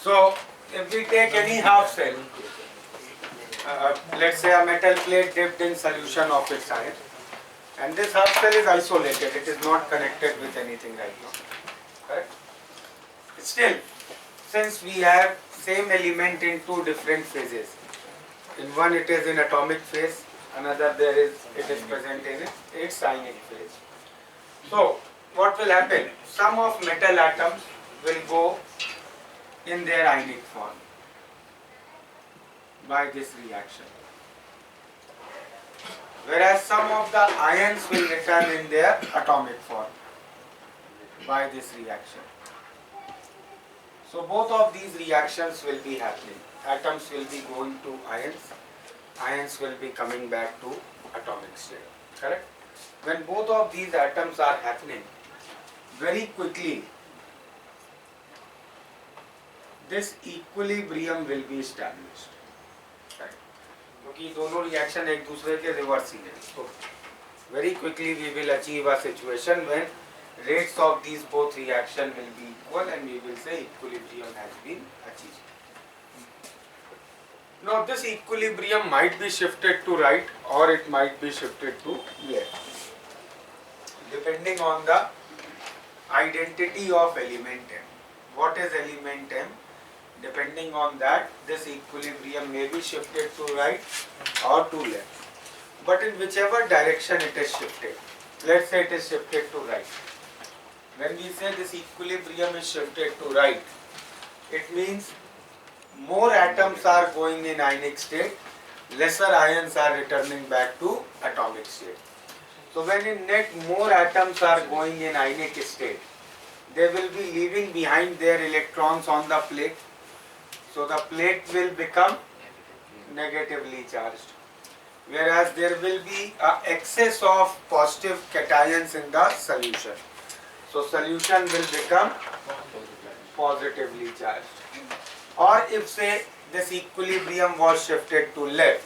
So if we take any half cell, let's say a metal plate dipped in solution of its iron, and this half cell is isolated, it is not connected with anything right now, correct? Still, since we have same element in two different phases, in one it is in atomic phase, another it is present in its ionic phase. So what will happen? Some of metal atoms will go in their ionic form by this reaction, whereas some of the ions will return in their atomic form by this reaction. So both of these reactions will be happening. Atoms will be going to ions, ions will be coming back to atomic state, correct? When both of these atoms are happening, very quickly this equilibrium will be established, right? क्योंकि दोनों reaction एक दूसरे के reverse ही है, so very quickly we will achieve a situation when rates of these both reaction will be equal and we will say equilibrium has been achieved. Now this equilibrium might be shifted to right or it might be shifted to left, depending on the identity of element M. What is element M? Depending on that, this equilibrium may be shifted to right or to left. But in whichever direction it is shifted, let's say it is shifted to right. When we say this equilibrium is shifted to right, it means more atoms are going in ionic state, lesser ions are returning back to atomic state. So when in net more atoms are going in ionic state, they will be leaving behind their electrons on the plate. So the plate will become negatively charged, whereas there will be an excess of positive cations in the solution. So solution will become positively charged. Or if say this equilibrium was shifted to left,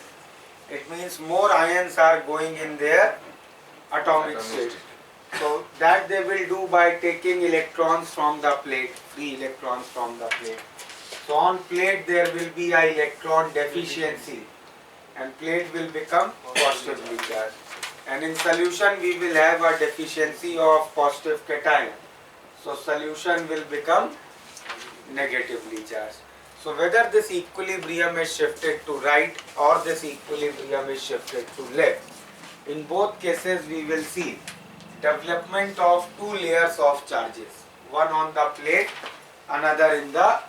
it means more ions are going in their atomic state. So that they will do by taking electrons from the plate, free electrons from the plate. So on plate there will be an electron deficiency and plate will become positively charged. And in solution we will have a deficiency of positive cation. So solution will become negatively charged. So whether this equilibrium is shifted to right or this equilibrium is shifted to left, in both cases we will see development of two layers of charges, one on the plate, another in the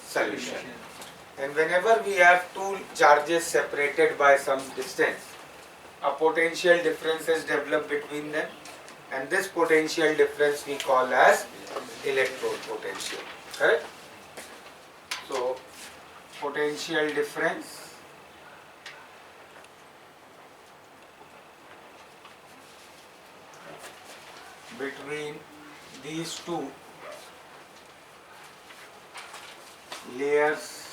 solution. And whenever we have two charges separated by some distance, a potential difference is developed between them, and this potential difference we call as electrode potential, correct? So potential difference between these two layers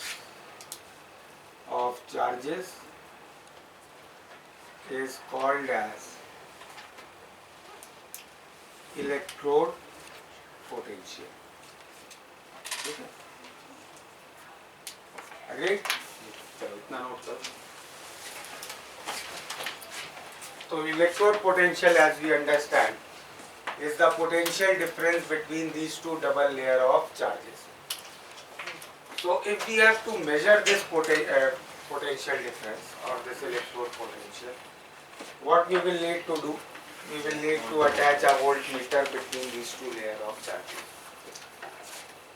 of charges is called as electrode potential. Okay? Agreed? चलो इतना note करो. So electrode potential, as we understand, is the potential difference between these two double layer of charges. So if we have to measure this potential difference or this electrode potential, what we will need to do? We will need to attach a voltmeter between these two layers of charges.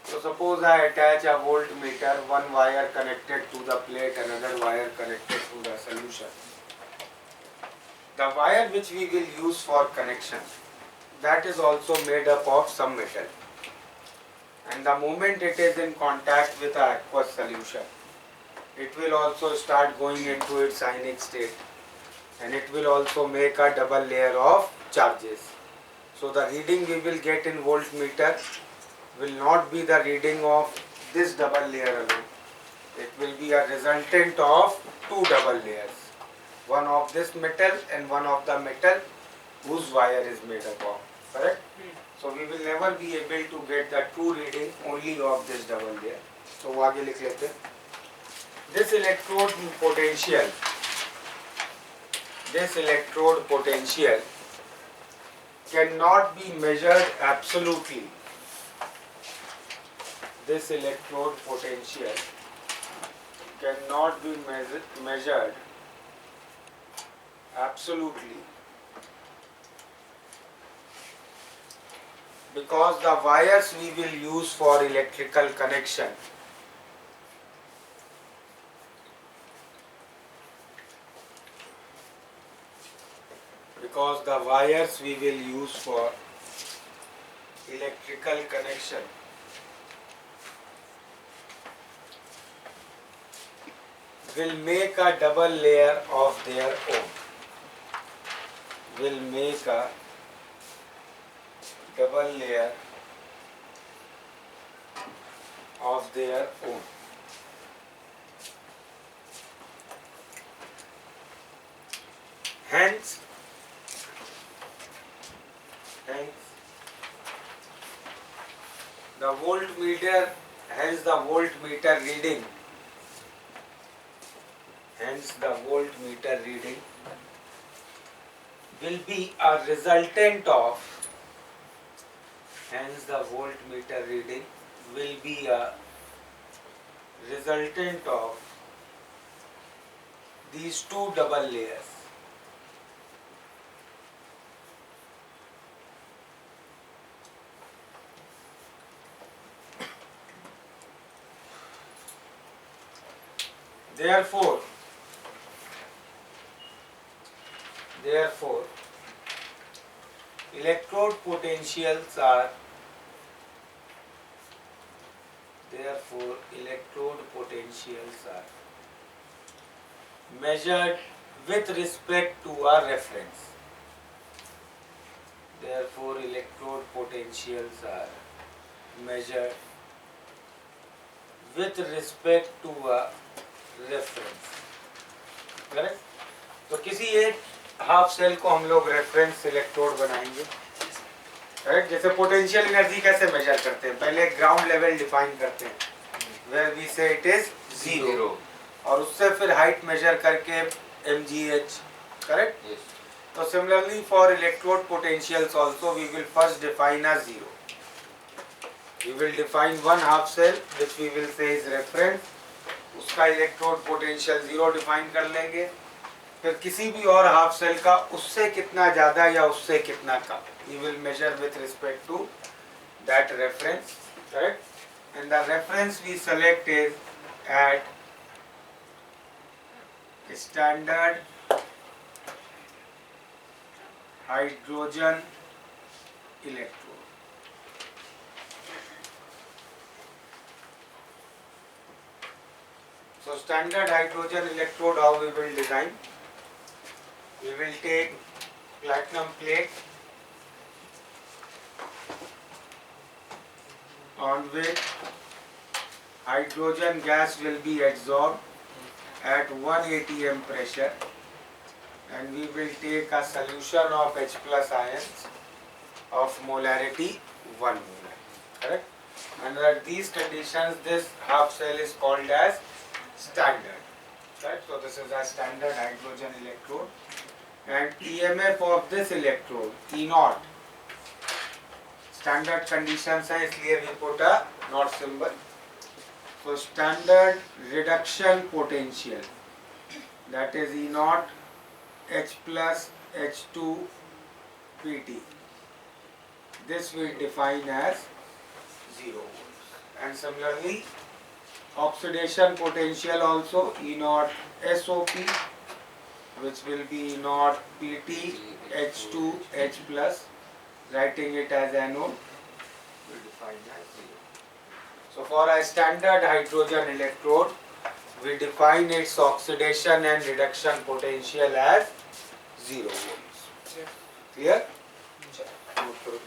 So suppose I attach a voltmeter, one wire connected to the plate, another wire connected to the solution. The wire which we will use for connection, that is also made up of some metal. And the moment it is in contact with an aqueous solution, it will also start going into its ionic state, and it will also make a double layer of charges. So the reading we will get in voltmeter will not be the reading of this double layer alone. It will be a resultant of two double layers, one of this metal and one of the metal whose wire is made up of, correct? So we will never be able to get the true reading only of this double layer. तो वो आगे लिख लेते हैं. This electrode potential cannot be measured absolutely. This electrode potential cannot be measured absolutely because the wires we will use for electrical connection will make a double layer of their own. Will make a double layer of their own. Hence the voltmeter reading will be a resultant of these two double layers. Therefore, electrode potentials are measured with respect to a reference. Correct. तो किसी एक half cell को हम लोग reference electrode बनाएंगे. Right. जैसे potential energy कैसे measure करते हैं, पहले ग्राउंड लेवल डिफाइन करते हैं where we say it is 0 और उससे फिर हाइट मेजर करके mgh. करेक्ट. तो similarly for electrode potentials also we will first define a 0. We will define one half cell which we will say is reference. उसका electrode potential 0 define कर लेंगे. फिर किसी भी और हाफ सेल का उससे कितना ज़्यादा या उससे कितना कम, we will measure with respect to that reference. Correct? And the reference we select is at standard hydrogen electrode. So standard hydrogen electrode, how we will design? We will take platinum plate on which hydrogen gas will be adsorbed at 1 atm pressure, and we will take a solution of H plus ions of molarity 1 molar. Correct? Under these conditions, this half cell is called as standard. Right? So this is a standard hydrogen electrode, and EMF of this electrode E naught. Standard conditions है इसलिए we put a not symbol. So standard reduction potential, that is E naught H plus H2 PT. This we define as 0 volts. And similarly, oxidation potential also E naught SOP, which will be E naught PT H2 H plus, writing it as anode, we define as 0. So for a standard hydrogen electrode, we define its oxidation and reduction potential as 0 volts. Clear? Move through.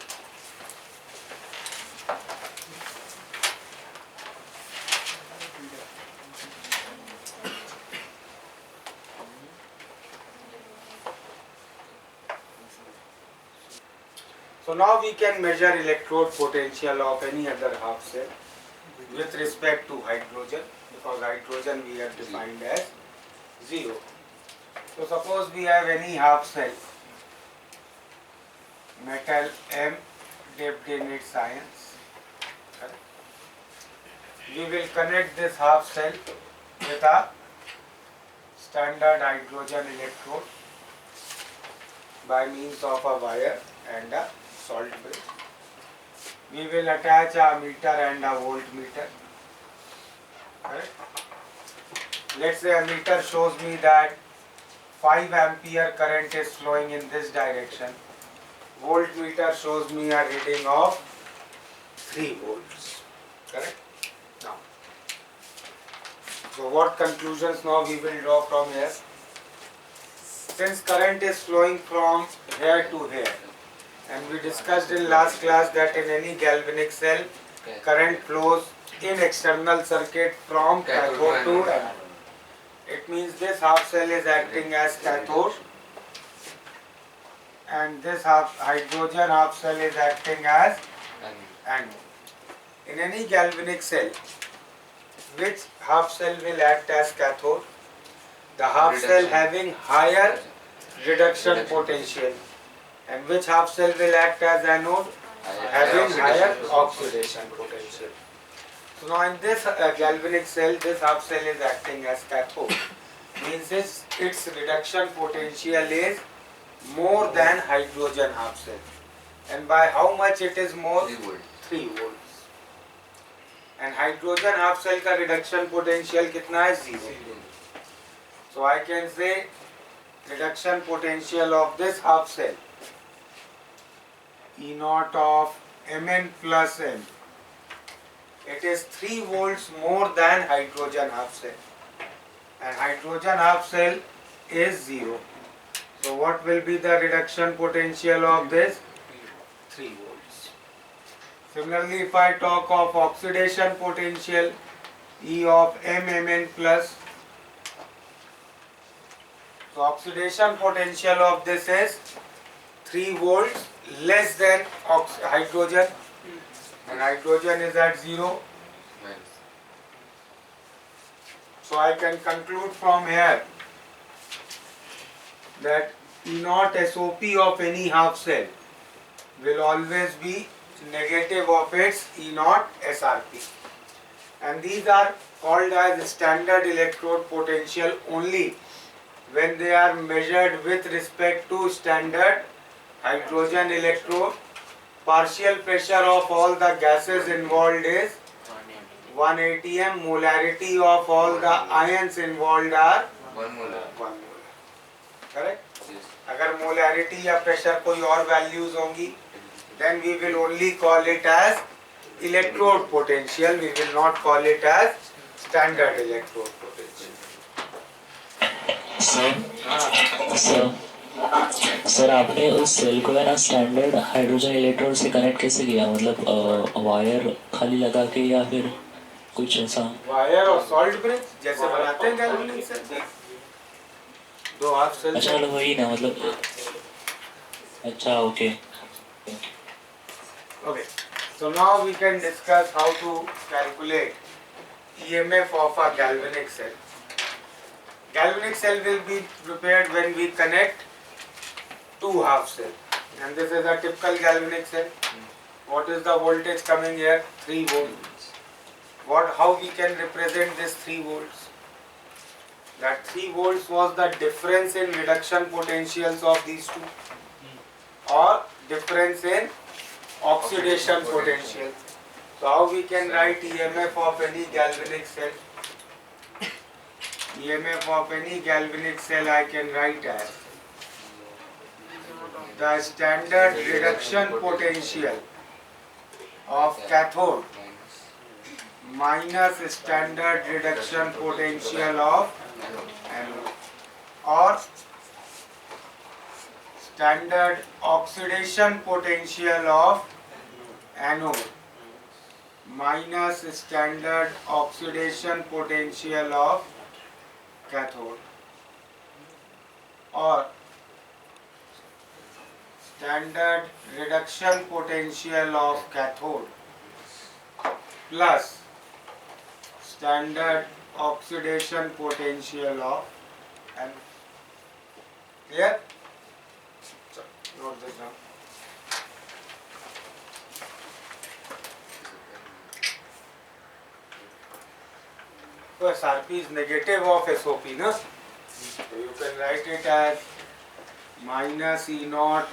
So now we can measure electrode potential of any other half cell. with respect to hydrogen, because hydrogen we have defined as 0. So suppose we have any half cell, metal M dipped in its ions. We will connect this half cell with a standard hydrogen electrode by means of a wire and a salt bridge. We will attach a meter and a voltmeter. Correct? Let's say a meter shows me that 5 ampere current is flowing in this direction. Voltmeter shows me a reading of 3 volts. Correct? Now, so what conclusions now we will draw from here? Since current is flowing from here to here, and we discussed in last class that in any galvanic cell, current flows in external circuit from cathode to anode. It means this half cell is acting as cathode, and this hydrogen half cell is acting as anode. In any galvanic cell, which half cell will act as cathode? The half cell having higher reduction potential. And which half cell will act as anode? Having higher oxidation potential. So now in this galvanic cell, this half cell is acting as cathode. Means its reduction potential is more than hydrogen half cell. And by how much it is more? 3 volts. And hydrogen half cell का reduction potential कितना है? 0. So I can say reduction potential of this half cell E naught of Mn plus M, it is 3 volts more than hydrogen half cell, and hydrogen half cell is 0. So what will be the reduction potential of this? 3 volts. Similarly, if I talk of oxidation potential E of Mn plus, so oxidation potential of this is 3 volts less than hydrogen, and hydrogen is at 0. So I can conclude from here that E naught SOP of any half cell will always be negative of its E naught SRP, and these are called as standard electrode potential only when they are measured with respect to standard hydrogen electrode. Partial pressure of all the gases involved is 1 atm. Molarity of all the ions involved are 1 molar. Correct? Yes. अगर molarity या pressure कोई और values होंगी, then we will only call it as electrode potential. We will not call it as standard electrode potential. Sir आपने उस cell को है ना स्टैंडर्ड हाइड्रोजन इलेक्ट्रोड से कनेक्ट कैसे किया? मतलब वायर खाली लगा के या फिर कुछ ऐसा? वायर और सॉल्ट ब्रिज जैसे बनाते हैं गैल्वेनिक सेल, 2 हाफ सेल। अच्छा, मतलब वही ना, मतलब अच्छा, okay. Okay, so now we can discuss how to calculate EMF of a galvanic cell. Galvanic cell will be prepared when we connect 2 half cells, and this is a typical galvanic cell. What is the voltage coming here? 3 volts. How we can represent this 3 volts? That 3 volts was the difference in reduction potentials of these two, or difference in oxidation potential. So how we can write EMF of any galvanic cell? EMF of any galvanic cell I can write as the standard reduction potential of cathode minus standard reduction potential of anode, or standard oxidation potential of anode minus standard oxidation potential of cathode, or standard reduction potential of cathode plus standard oxidation potential of N. Clear? So, note this down. So SRP is negative of SOP, no? So you can write it as minus E naught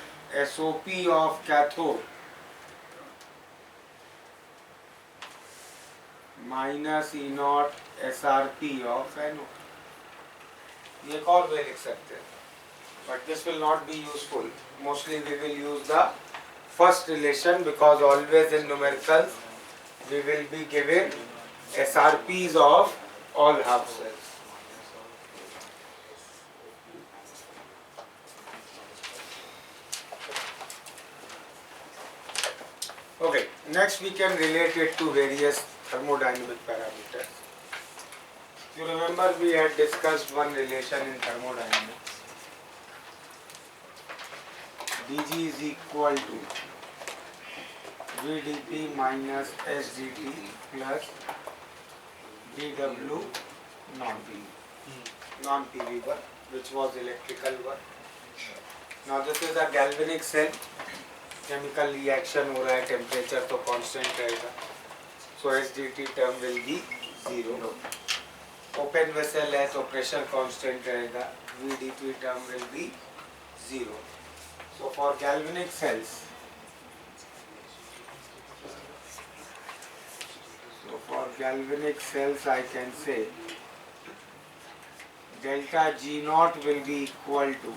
SOP of cathode minus E naught SRP of anode. ये एक और वे लिख सकते हैं, but this will not be useful. Mostly we will use the first relation because always in numericals we will be given SRPs of all half cells. Okay, next we can relate it to various thermodynamic parameters. You remember we had discussed one relation in thermodynamics. dG is equal to VdP minus SdT plus dW non-PV work, which was electrical work. Now this is a galvanic cell. Chemical reaction हो रहा है, temperature तो constant रहेगा, so SdT term will be zero. Open vessel है तो pressure constant रहेगा, VdP term will be zero. So for galvanic cells, I can say delta G not will be equal to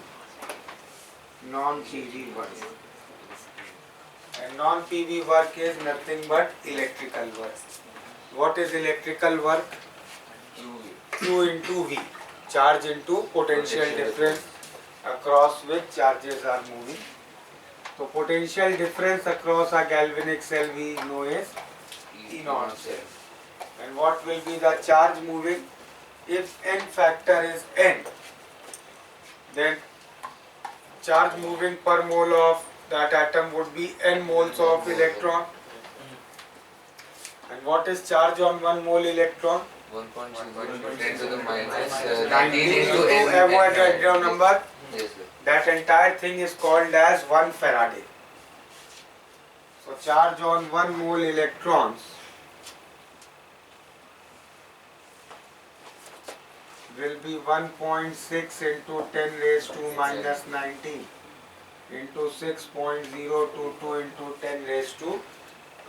non PV work. And non-PV work is nothing but electrical work. What is electrical work? Q into V. Charge into potential difference across which charges are moving. So potential difference across a galvanic cell we know is E naught cell. And what will be the charge moving? If N factor is N, then charge moving per mole of that atom would be N moles of electron. And what is charge on 1 mole electron? 1.1 10 to the minus 19 into Avogadro number. Yes, sir. That entire thing is called as 1 Faraday. So charge on 1 mole electrons will be 1.6 into 10 raised to minus 19 into 6.022 into 10 raised to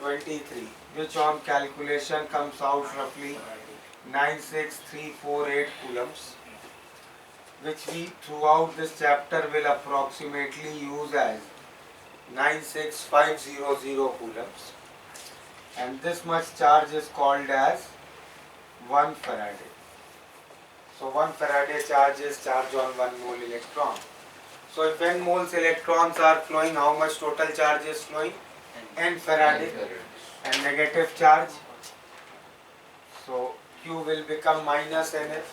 23, which on calculation comes out roughly 96348 coulombs, which we throughout this chapter will approximately use as 96500 coulombs, and this much charge is called as 1 Faraday. So 1 Faraday charge is charge on 1 mole electron. So if N moles electrons are flowing, how much total charge is flowing? N Faraday. And negative charge, so Q will become minus NF.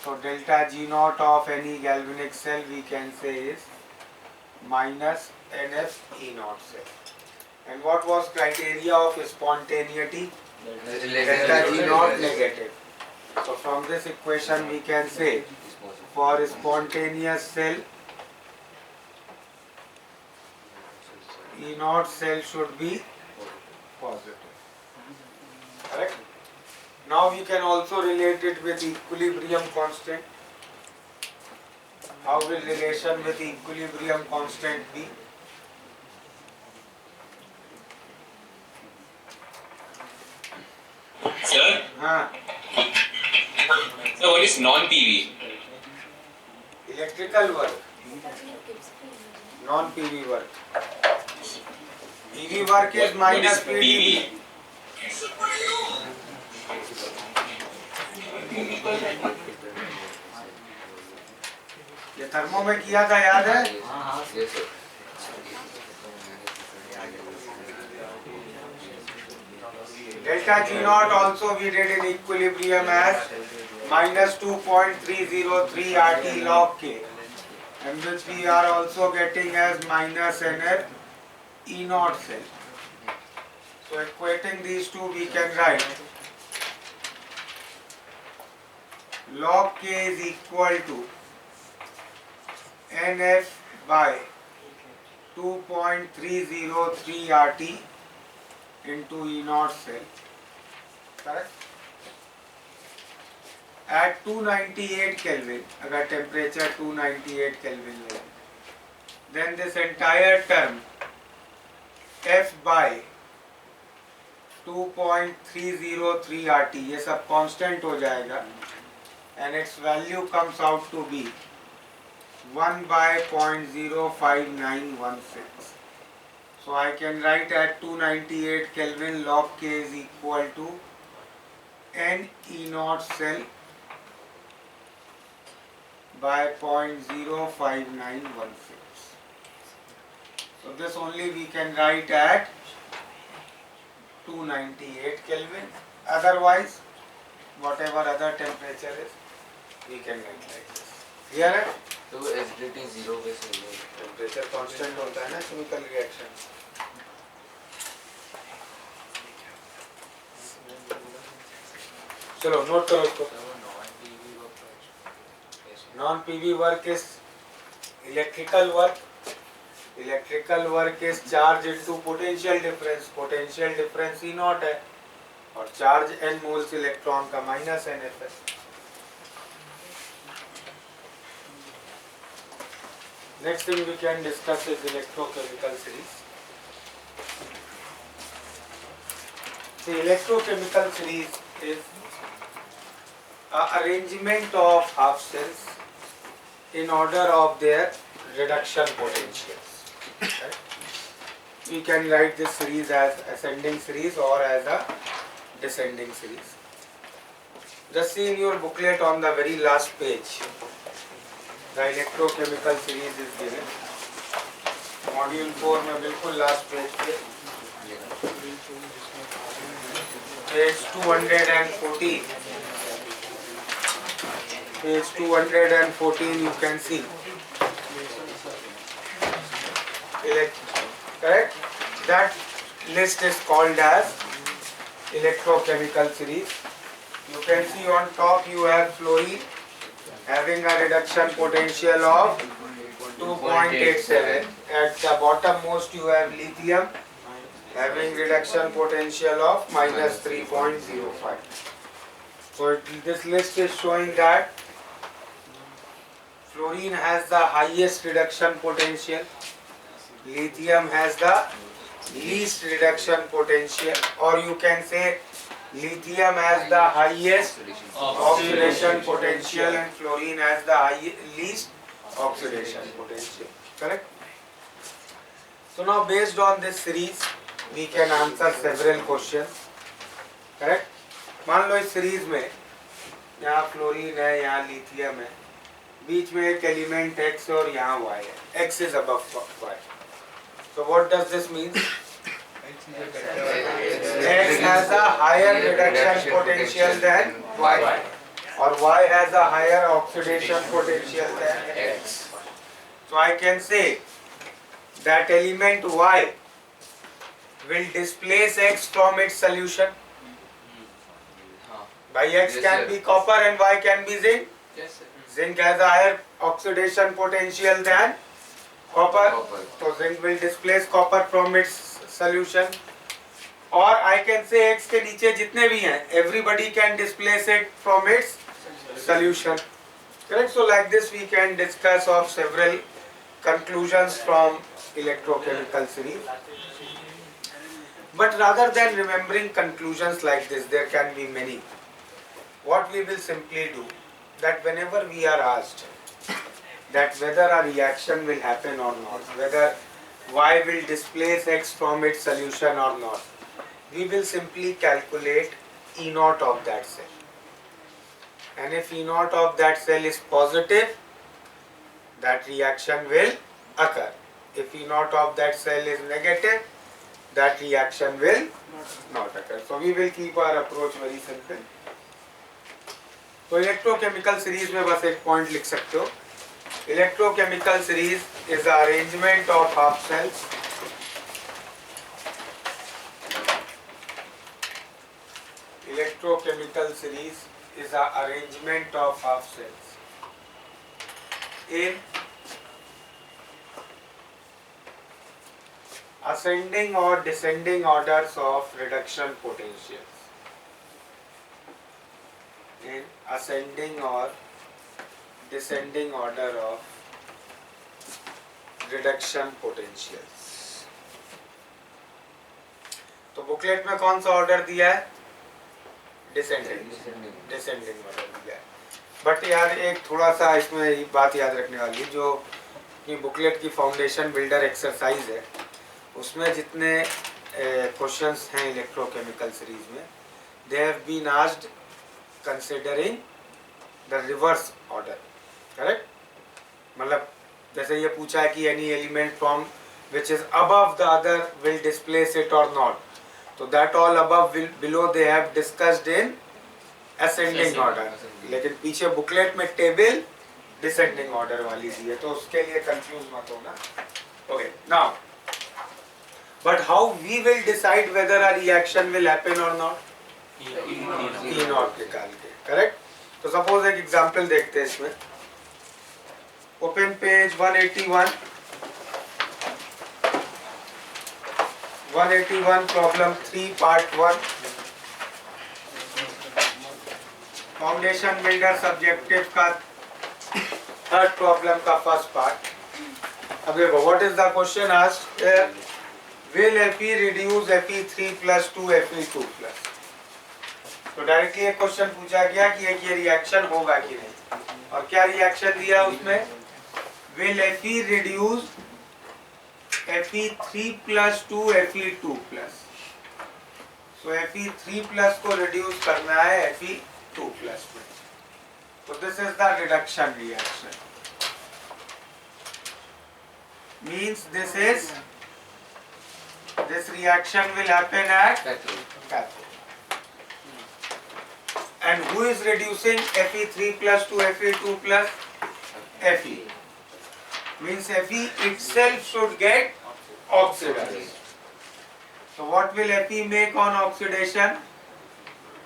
So delta G naught of any galvanic cell we can say is minus NF E naught cell. And what was criteria of spontaneity? Delta G naught negative. So from this equation we can say for spontaneous cell, E naught cell should be positive. Correct? Now we can also relate it with equilibrium constant. How will relation with equilibrium constant be? Sir, हाँ, so what is non-PV? electrical work, non-PV work. PV work is What minus is PdV. ये thermo में किया था, याद है? Yes, sir. Delta G naught also we did in equilibrium as minus 2.303 RT log K, and which we are also getting as minus NF E naught cell. So equating these two we can write log K is equal to NF by 2.303 RT into E naught cell. Correct? At 298 Kelvin, अगर temperature 298 Kelvin है, then this entire term F by 2.303 RT ये सब constant हो जाएगा and its value comes out to be 1 by 0.05916. So I can write at 298 Kelvin log K is equal to N E naught cell by 0.05916. So this only we can write at 298 Kelvin. Otherwise, whatever other temperature is, we can write like this. Clear है? तो acidity zero पे से temperature constant होता है ना chemical reaction. चलो note करो इसको. Non PV work is electrical work. Electrical work is charge into potential difference. Potential difference E not है और चार्ज n मोल्स इलेक्ट्रॉन का माइनस NF है. Next thing we can discuss is electrochemical series. The electrochemical series is an arrangement of half cells in order of their reduction potentials. Right? We can write this series as ascending series or as a descending series. Just see in your booklet on the very last page. The electrochemical series is given. Module 4 में बिल्कुल last page पे page 214. Page 214 you can see. Correct? That list is called as electrochemical series. You can see on top you have fluorine having a reduction potential of 2.87. At the bottom most you have lithium having reduction potential of minus 3.05. So this list is showing that fluorine has the highest reduction potential, lithium has the least reduction potential, or you can say lithium has the highest oxidation potential and fluorine has the least oxidation potential. Correct? So now based on this series we can answer several questions. Correct? मान लो इस series में यहाँ fluorine है, यहाँ lithium है, बीच में एक element X और यहाँ Y है. X is above Y. So what does this mean? X has a higher reduction potential than Y, or Y has a higher oxidation potential than X. So I can say that element Y will displace X from its solution. By X can be copper and Y can be zinc. Yes, sir. Zinc has a higher oxidation potential than copper. So zinc will displace copper from its solution. Or I can say X के नीचे जितने भी हैं, everybody can displace it from its solution. Correct? So like this we can discuss of several conclusions from electrochemical series. But rather than remembering conclusions like this, there can be many. What we will simply do, that whenever we are asked that whether a reaction will happen or not, whether Y will displace X from its solution or not, we will simply calculate E naught of that cell. And if E naught of that cell is positive, that reaction will occur. If E naught of that cell is negative, that reaction will not occur. So we will keep our approach very simple. तो electrochemical series में बस एक point लिख सकते हो. Electrochemical series is arrangement of half cells electrochemical series is a arrangement of half cells in ascending or descending orders of reduction potentials. In ascending or descending order of reduction potentials. तो booklet में कौन सा order दिया है? Descending order दिया है. But यार एक थोड़ा सा इसमें बात याद रखने वाली है, जो कि बुकलेट की फाउंडेशन बिल्डर एक्सरसाइज है, उसमें जितने क्वेश्चंस हैं इलेक्ट्रोकेमिकल सीरीज में, they have been asked considering the reverse order. Correct? मतलब जैसे ये पूछा है कि any element from which is above the other will displace it और नॉट, तो that all above will below they have discussed in ascending order. लेकिन पीछे बुकलेट में टेबल डिसेंडिंग ऑर्डर वाली दी है, तो उसके लिए कंफ्यूज मत होना. Okay, now but how we will decide whether a reaction will happen और नॉट? ई नॉट निकाल के. करेक्ट? तो सपोज एक एग्जांपल देखते हैं इसमें. Open page 181 problem 3 part 1. Foundation builder subjective का थर्ड प्रॉब्लम का फर्स्ट पार्ट. अब देखो, what is the question asked? Will Fe reduce Fe3 plus 2 Fe2 plus. तो डायरेक्टली एक क्वेश्चन पूछा गया कि ये रिएक्शन होगा कि नहीं, और क्या रिएक्शन दिया उसमें? Will Fe reduce Fe3 plus 2 Fe2 plus. So Fe3 plus को रिड्यूस करना है Fe2 plus में. So this is the reduction reaction. Means this reaction will happen at cathode. And who is reducing Fe3 plus to Fe2 plus? Fe. Means Fe itself should get oxidized. So what will Fe make on oxidation?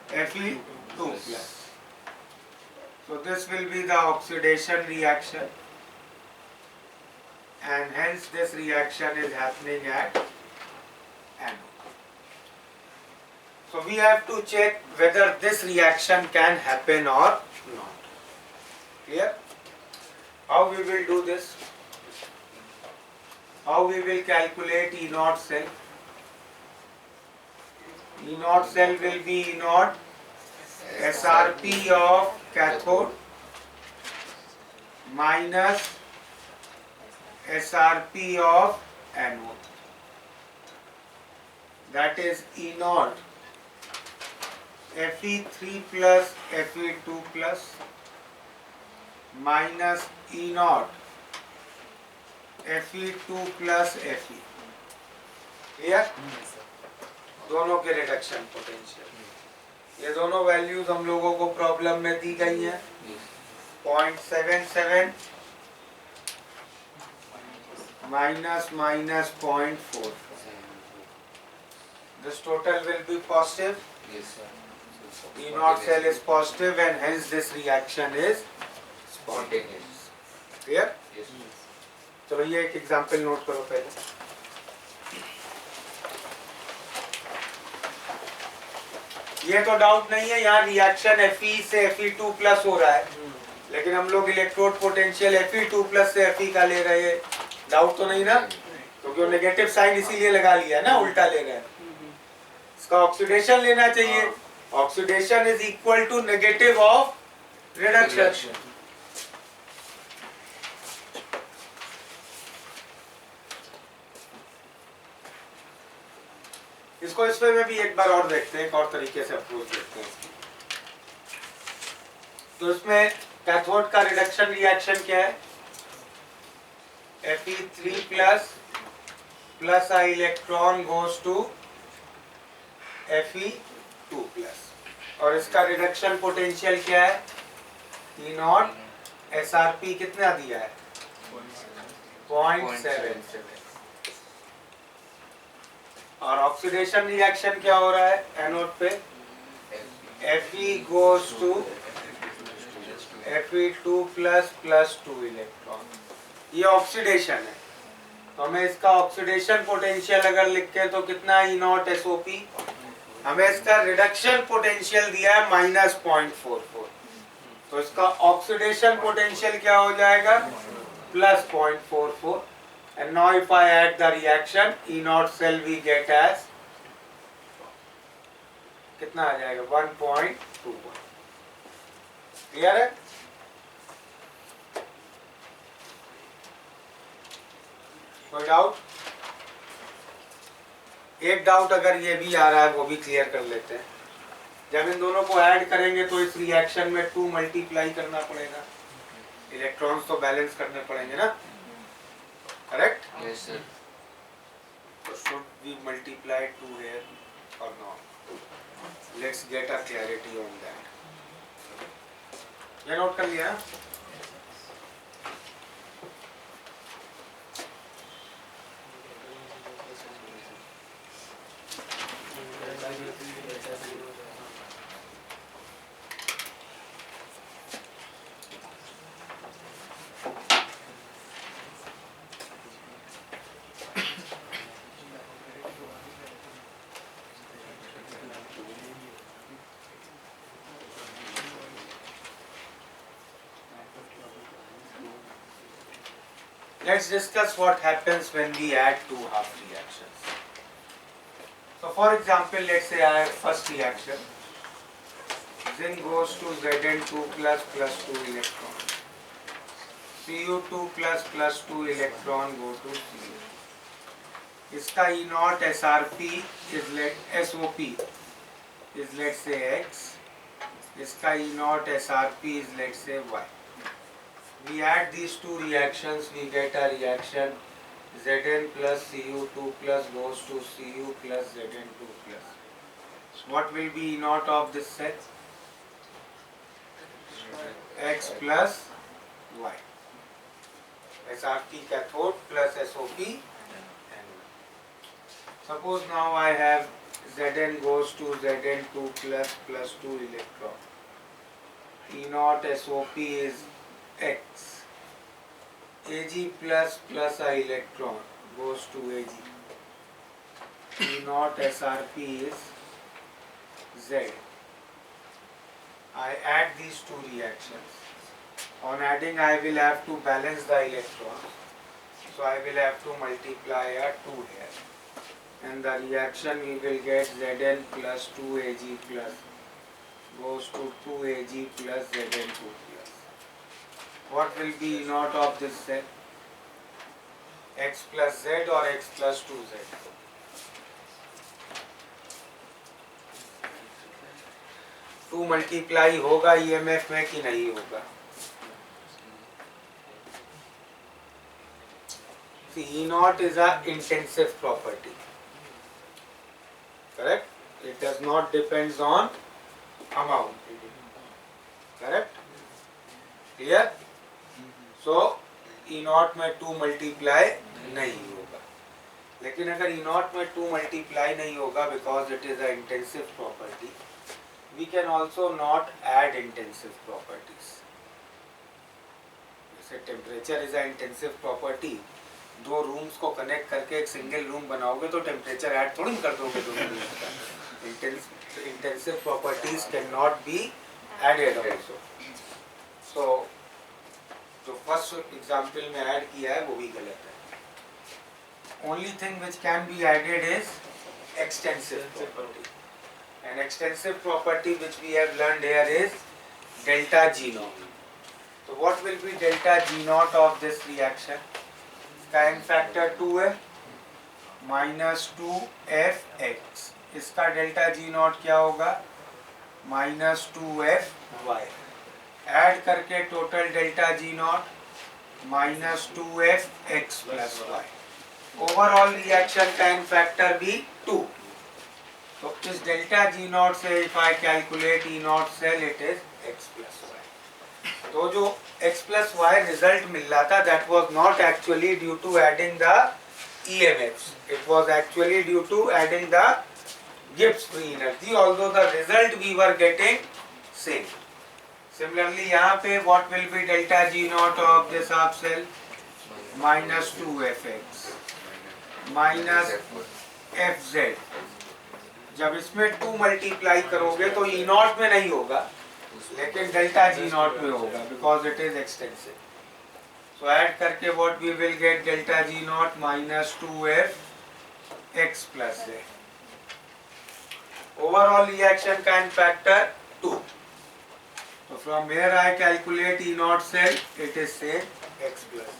Fe2 plus. So this will be the oxidation reaction, and hence this reaction is happening at anode. So we have to check whether this reaction can happen or not. Clear? How we will do this? How we will calculate E naught cell? E naught cell will be E naught SRP of cathode minus SRP of anode. That is E naught Fe3 plus Fe2 plus minus E naught Fe2 plus Fe. Clear? दोनों के reduction potential. ये दोनों values हम लोगों को problem में दी गई हैं. 0.77 minus 0.4. This total will be positive. Yes, sir. E naught cell is positive, and hence this reaction is Spontaneous. clear. Yes. चलो ये एक एग्जांपल नोट करो पहले. ये तो डाउट नहीं है, यहाँ रिएक्शन Fe से Fe2 प्लस हो रहा है, लेकिन हम लोग इलेक्ट्रोड पोटेंशियल Fe2 प्लस से Fe का ले रहे हैं. डाउट तो नहीं ना? क्योंकि वो नेगेटिव साइन इसीलिए लगा लिया ना, उल्टा ले रहे हैं. इसका ऑक्सीडेशन लेना चाहिए. Oxidation is equal to negative of reduction. इसको इसमें में भी एक बार और देखते हैं, एक और तरीके से अप्रोच देखते हैं. तो इसमें कैथोड का रिडक्शन रिएक्शन क्या है? Fe3 plus a electron goes to Fe2 plus. और इसका रिडक्शन पोटेंशियल क्या है? E naught SRP कितना दिया है? 0.77. और ऑक्सीडेशन रिएक्शन क्या हो रहा है एनोड पे? Fe goes to Fe2 plus plus 2 electron, ये ऑक्सीडेशन है। तो हमें इसका ऑक्सीडेशन पोटेंशियल अगर लिखे तो कितना है, E0 SOP। हमें इसका रिडक्शन पोटेंशियल दिया है -0.44, तो इसका ऑक्सीडेशन पोटेंशियल क्या हो जाएगा, +0.44। and now if I add the reaction, E0 cell we get as कितना आ जाएगा, 1.21। क्लियर है? कोई डाउट? एक डाउट अगर ये भी आ रहा है वो भी क्लियर कर लेते हैं। जब इन दोनों को ऐड करेंगे तो इस रिएक्शन में 2 मल्टीप्लाई करना पड़ेगा, इलेक्ट्रॉन्स तो बैलेंस करने पड़ेंगे ना, correct? Yes, sir. So should we multiply 2 here or not? Let's get a clarity on that. ये नोट कर लिया? Let's discuss what happens when we add two half reactions. So for example, let's say I have first reaction. Zinc goes to Zn2 plus 2 electron. Cu2 plus 2 electron go to Cu. इसका E0 SRP is SOP is let's say X. इसका E0 SRP is let's say Y. We add these two reactions, we get a reaction Zn plus Cu2 plus goes to Cu plus Zn2 plus. So what will be E0 of this set? X plus Y. SRP cathode plus SOP. Suppose now I have Zn goes to Zn2 plus 2 electron. E0 SOP is X. Ag plus a electron goes to Ag. E0 SRP is Z. I add these two reactions. On adding I will have to balance the electrons. So I will have to multiply a 2 here. And the reaction we will get Zn plus 2Ag plus goes to 2Ag plus Zn2 plus. What will be E0 of this set? X plus Z or X plus 2Z? To multiply होगा EMF में कि नहीं होगा? See, E0 is a intensive property. Correct? It does not depends on amount. Correct? Clear? So E0 में 2 multiply नहीं होगा, लेकिन अगर E0 में 2 मल्टीप्लाई नहीं होगा because it is a intensive property, we can also not add intensive properties. जैसे temperature is a intensive property, दो रूम्स को कनेक्ट करके एक सिंगल रूम बनाओगे तो टेम्परेचर ऐड थोड़ी कर दोगे दोनों रूम्स का। Intensive properties can not be added also. So जो फर्स्ट एग्जांपल में ऐड किया है वो भी गलत है। Only thing which can be added is extensive property, and extensive property which we have learned here is delta G not. तो what will be delta G not of this reaction? Time factor 2 है -2f(x). इसका delta G not क्या होगा? -2f(y). Add करके total delta G not -2f(x plus y). Overall reaction time factor भी 2। तो इस delta G naught से if I calculate E naught cell it is x plus y। तो जो x plus y रिजल्ट मिल रहा था that was not actually due to adding the EMFs, it was actually due to adding the Gibbs free energy, although the result we were getting same. Similarly यहाँ पे what will be delta G naught of this half cell? Minus 2fx minus fz. जब इसमें 2 multiply करोगे तो E not में नहीं होगा, लेकिन डेल्टा G नॉट में होगा, because it is extensive. So add करके what we will get delta G naught minus 2f x plus z. Overall reaction kind factor 2. So from here I calculate E naught cell, it is say x plus z.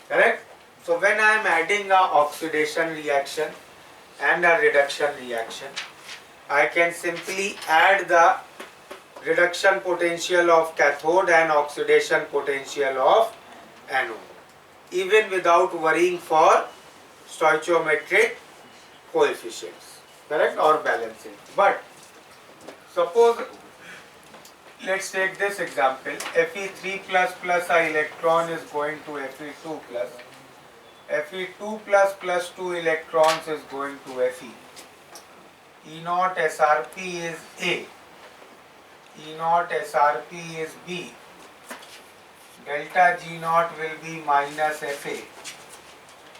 Correct? So when I am adding a oxidation reaction and a reduction reaction, I can simply add the reduction potential of cathode and oxidation potential of anode, even without worrying for stoichiometric coefficients, correct, or balancing. But suppose, let's take this example, Fe3 plus a electron is going to Fe2 plus, Fe2 plus 2 electrons is going to Fe. E naught SRP is A. E naught SRP is B. Delta G naught will be minus Fa.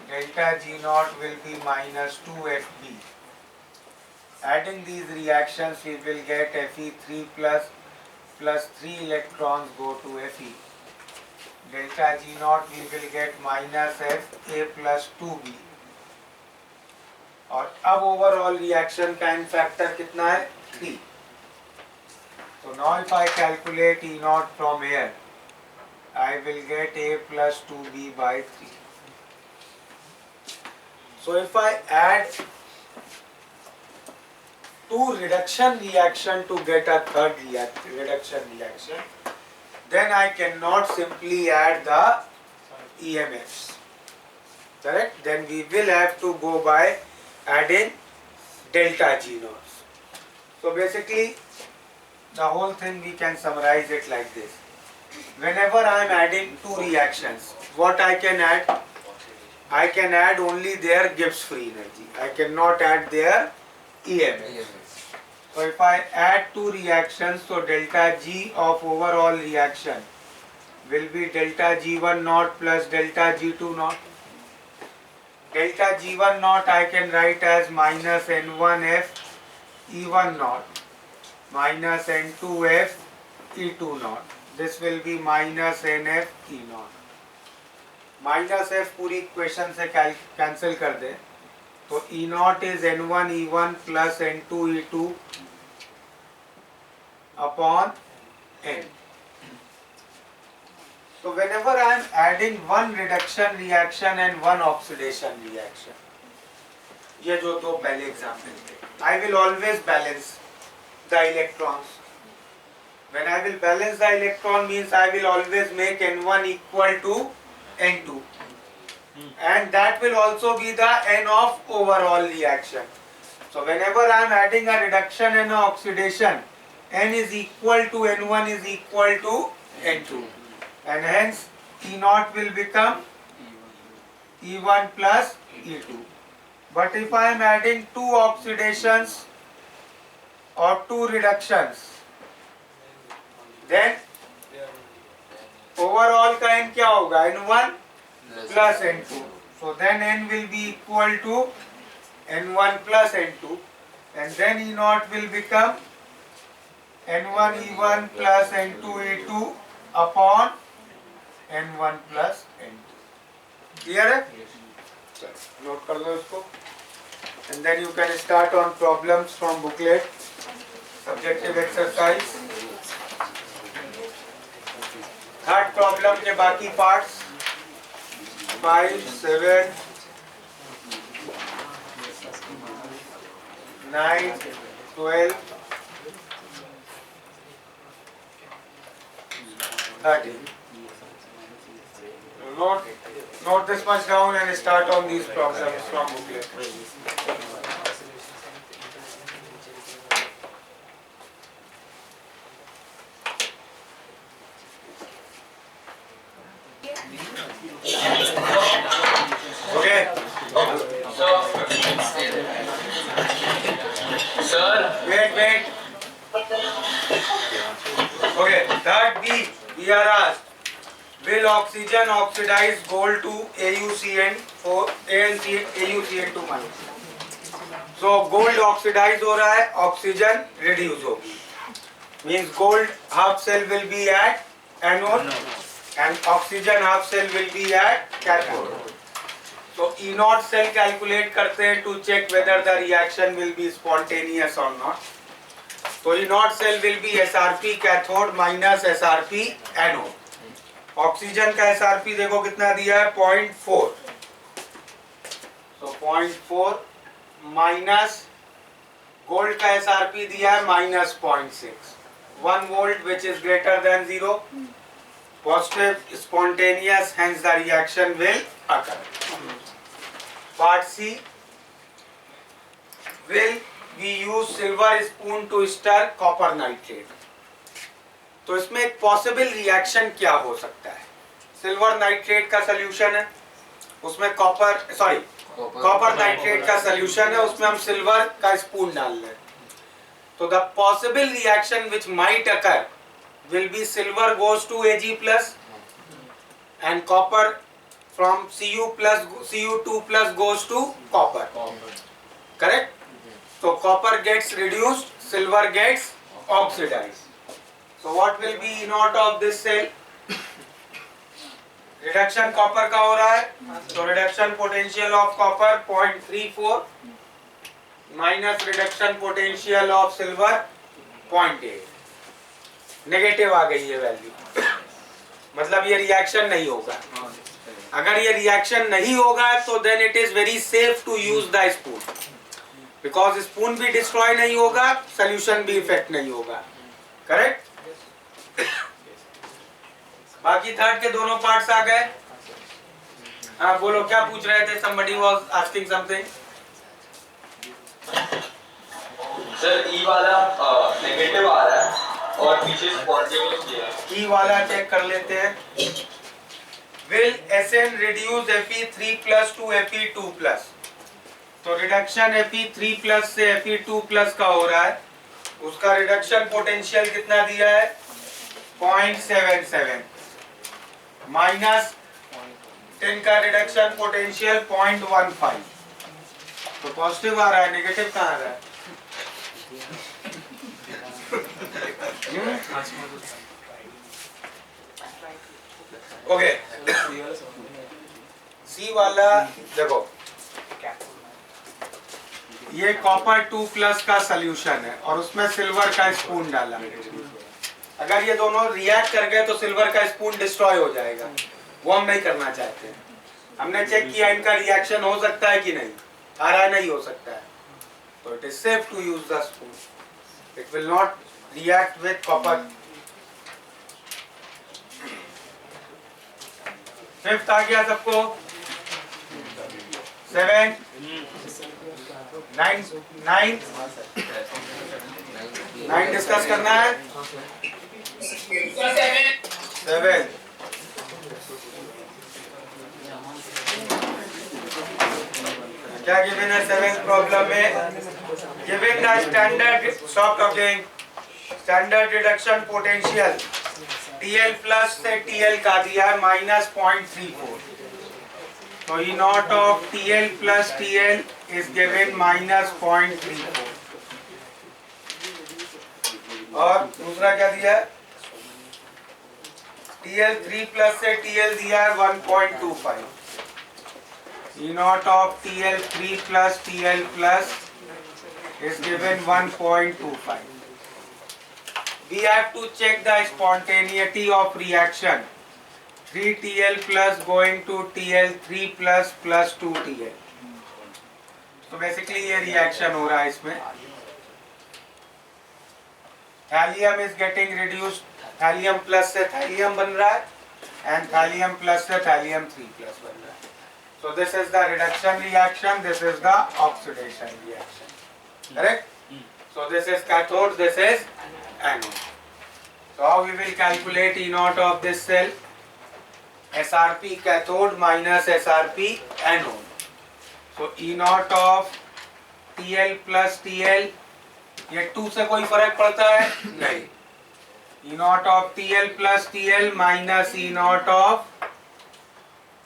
Delta G naught will be minus 2Fb. Adding these reactions, we will get Fe3 plus 3 electrons go to Fe. Delta G naught we will get minus Fa plus 2B. और अब overall reaction kind factor कितना है? 3. So now if I calculate E naught from here, I will get A plus 2B by 3. So if I add 2 reduction reaction to get a third reduction reaction, then I cannot simply add the EMFs. Correct? Then we will have to go by adding delta G naughts. So basically, the whole thing we can summarize it like this. Whenever I am adding 2 reactions, what I can add? I can add only their Gibbs free energy. I cannot add their EMF. So if I add 2 reactions, so delta G of overall reaction will be delta G1 naught plus delta G2 naught. Delta G1 naught I can write as minus N1F E1 naught minus N2F E2 naught. This will be minus NF E naught. Minus F पूरी equation से cancel कर दे तो E naught is N1 E1 plus N2 E2 upon N. So whenever I am adding one reduction reaction and one oxidation reaction, ये जो दो पहले example थे, I will always balance the electrons. When I will balance the electron means I will always make N1 equal to N2, and that will also be the N of overall reaction. So whenever I am adding a reduction and an oxidation, N is equal to N1 is equal to N2, and hence E naught will become E1 plus E2. But if I am adding 2 oxidations or 2 reductions, then overall का N क्या होगा? N1 plus N2. So then N will be equal to N1 plus N2, and then E naught will become N1 E1 plus N2 E2 upon N1 plus N2. Clear है? Note कर लो इसको. And then you can start on problems from booklet, subjective exercise. Third problem के बाकी parts 5, 7, 9, 12, 13. Note this much down and start on these problems from booklet. Okay. Sir. Wait. That B, we are asked, will oxygen oxidize gold to AuCN for AuCN2 minus. So gold oxidize हो रहा है, oxygen reduce होगी. Means gold half cell will be at anode and oxygen half cell will be at cathode. So E0 cell calculate करते हैं to check whether the reaction will be spontaneous or not. So E0 cell will be SRP cathode minus SRP anode. Oxygen का SRP देखो कितना दिया है 0.4. So 0.4 minus gold का SRP दिया है minus 0.6. 1 volt which is greater than 0. Positive spontaneous, hence the reaction will occur. Part C, will we use silver spoon to stir copper nitrate? तो इसमें एक पॉसिबल रिएक्शन क्या हो सकता है? सिल्वर नाइट्रेट का सॉल्यूशन है, उसमें कॉपर नाइट्रेट का सॉल्यूशन है, उसमें हम सिल्वर का स्पून डाल रहे हैं. तो the possible reaction which might occur will be silver goes to Ag plus and copper from Cu2 plus goes to copper. Correct? So copper gets reduced, silver gets oxidized. So what will be E0 of this cell? Reduction copper का हो रहा है, तो reduction potential of copper 0.34 minus reduction potential of silver 0.8. Negative आ गई है value, मतलब ये reaction नहीं होगा. अगर ये रिएक्शन नहीं होगा तो then it is very safe to use the spoon, because spoon भी डिस्ट्रॉय नहीं होगा, सोल्यूशन भी इफेक्ट नहीं होगा. करेक्ट? बाकी थर्ड के दोनों पार्ट्स आ गए. हाँ बोलो, क्या पूछ रहे थे? somebody was asking something. Sir E वाला नेगेटिव आ रहा है और पीछे स्पॉन्टेनियस दिया है. ई वाला चेक कर लेते हैं. Will SN reduce Fe3 plus to Fe2 plus? तो रिडक्शन Fe3 plus से Fe2 plus का हो रहा है, उसका रिडक्शन पोटेंशियल कितना दिया है 0.77 माइनस 10 का रिडक्शन पोटेंशियल 0.15. तो पॉजिटिव आ रहा है, नेगेटिव कहाँ आ रहा है? ओके, सी वाला देखो, ये कॉपर 2 प्लस का सॉल्यूशन है और उसमें सिल्वर का स्पून डाला. अगर ये दोनों रिएक्ट कर गए तो सिल्वर का स्पून डिस्ट्रॉय हो जाएगा, वो हम नहीं करना चाहते हैं. हमने चेक किया इनका रिएक्शन हो सकता है कि नहीं, आ रहा नहीं हो सकता है, तो it is safe to use the spoon. It will not react with copper. Fifth आ गया सबको? 7 9 डिस्कस करना है. 7 क्या गिवन है 7th प्रॉब्लम में? Given the standard, stop talking, standard reduction potential TL plus से TL का दिया है माइनस 0.34. तो E0 of TL plus TL is given minus 0.34. और दूसरा क्या दिया है? TL3 प्लस से TL दिया है 1.25. E0 of TL3 plus TL plus is given 1.25. We have to check the spontaneity of reaction. 3TL plus going to TL3 plus plus 2TL. तो basically ये reaction हो रहा है इसमें. Thallium is getting reduced. Thallium plus से thallium बन रहा है and thallium plus से thallium 3 plus बन रहा है. So this is the reduction reaction, this is the oxidation reaction. Correct? So this is cathode, this is anode. So how we will calculate E0 of this cell? SRP cathode minus SRP anode. So E0 of TL plus TL, ये 2 से कोई फर्क पड़ता है? नहीं. E naught of TL plus TL minus E naught of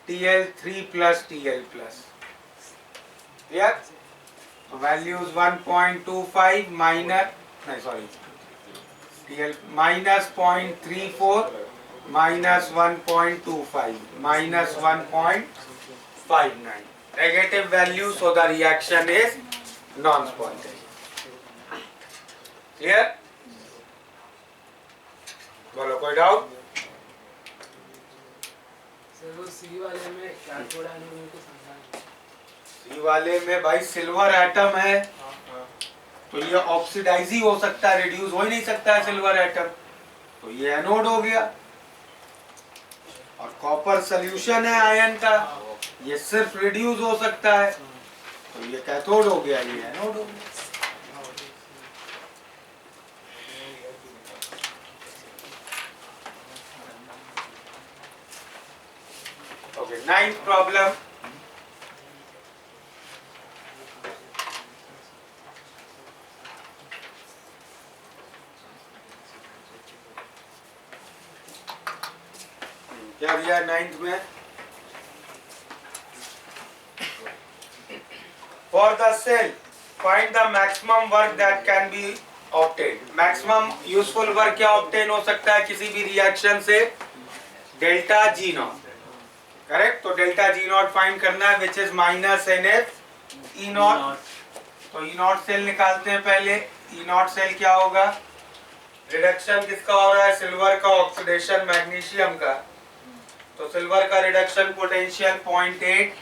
TL3 plus TL plus. Clear? So value is 1.25 minus, no, sorry, TL minus 0.34 minus 1.25 minus 1.59. Negative value, so the reaction is non-spontaneous. Clear? बोलो कोई doubt? Sir वो सी वाले में cathode anode को समझाएं। सी वाले में भाई सिल्वर एटम है, तो ये ऑक्सीडाइज ही हो सकता है, रिड्यूस हो ही नहीं सकता है सिल्वर एटम, तो ये एनोड हो गया। और कॉपर सोल्यूशन है आयन का, ये सिर्फ रिड्यूस हो सकता है, तो ये कैथोड हो गया, ये एनोड हो गया। Okay, ninth problem. क्या दिया नाइन्थ में? For the cell, find the maximum work that can be obtained. Maximum useful work क्या obtain हो सकता है किसी भी रिएक्शन से? Delta G not, correct? तो डेल्टा जी नॉट फाइंड करना है, which is minus NF E not. तो E नॉट सेल निकालते हैं पहले। E नॉट सेल क्या होगा? रिडक्शन किसका हो रहा है? सिल्वर का ऑक्सीडेशन मैग्नीशियम का। तो सिल्वर का रिडक्शन पोटेंशियल 0.8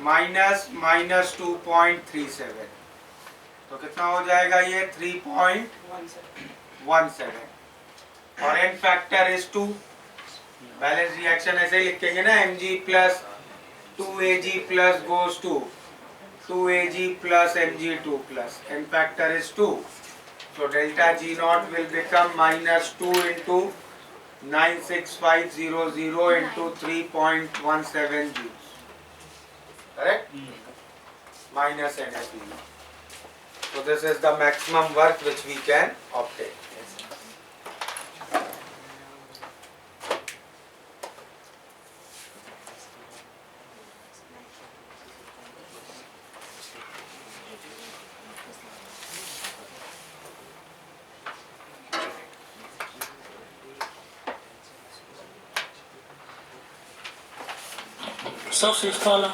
माइनस माइनस 2.37, तो कितना हो जाएगा ये? 3.17। और n factor is 2। Balance reaction ऐसे ही लिखेंगे ना, Mg plus 2Ag plus goes to 2Ag plus Mg2 plus n factor is 2, so delta G naught will become minus 2 into 96500 into 3.17 joules, correct? Minus NF. So this is the maximum work which we can obtain. Sir fifth वाला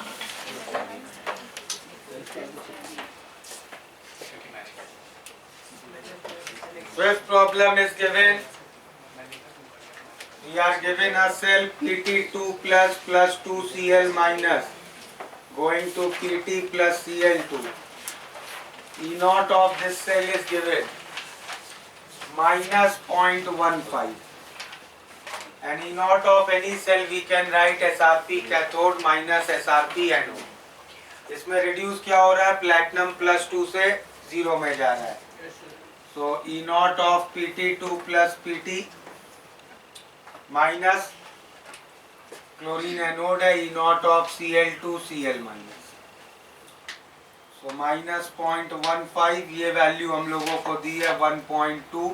Fifth problem is given. We are given a cell Pt2 plus plus 2Cl minus going to Pt plus Cl2. E naught of this cell is given minus 0.15. And E naught of any cell we can write SRP cathode minus SRP anode. इसमें reduce क्या हो रहा है? Platinum plus 2 से 0 में जा रहा है। So E naught of Pt2 plus Pt minus chlorine anode है, E naught of Cl2 Cl minus, so minus 0.15। ये वैल्यू हम लोगों को दी है 1.2,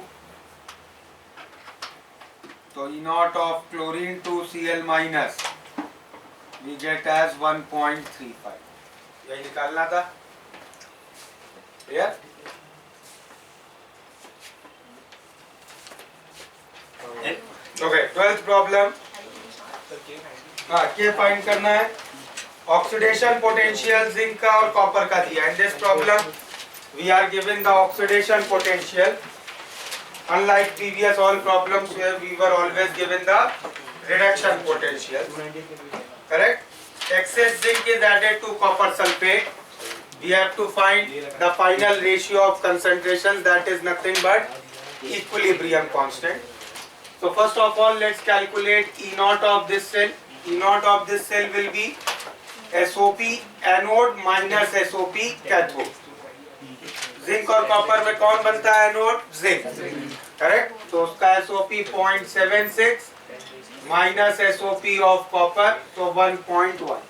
तो E naught of chlorine 2 Cl minus we get as 1.35। यही निकालना था, क्लियर? Okay, 12th problem. हाँ, के फाइंड करना है। ऑक्सीडेशन पोटेंशियल जिंक का और कॉपर का दिया। In this problem we are given the oxidation potential, unlike previous all problems where we were always given the reduction potential, correct? Excess zinc is added to copper sulfate. We have to find the final ratio of concentration, that is nothing but equilibrium constant. So first of all, let's calculate E naught of this cell. E naught of this cell will be SOP anode minus SOP cathode. Zinc और copper में कौन बनता है anode? Zinc, correct? तो उसका SOP 0.76 minus SOP of copper, so 1.1.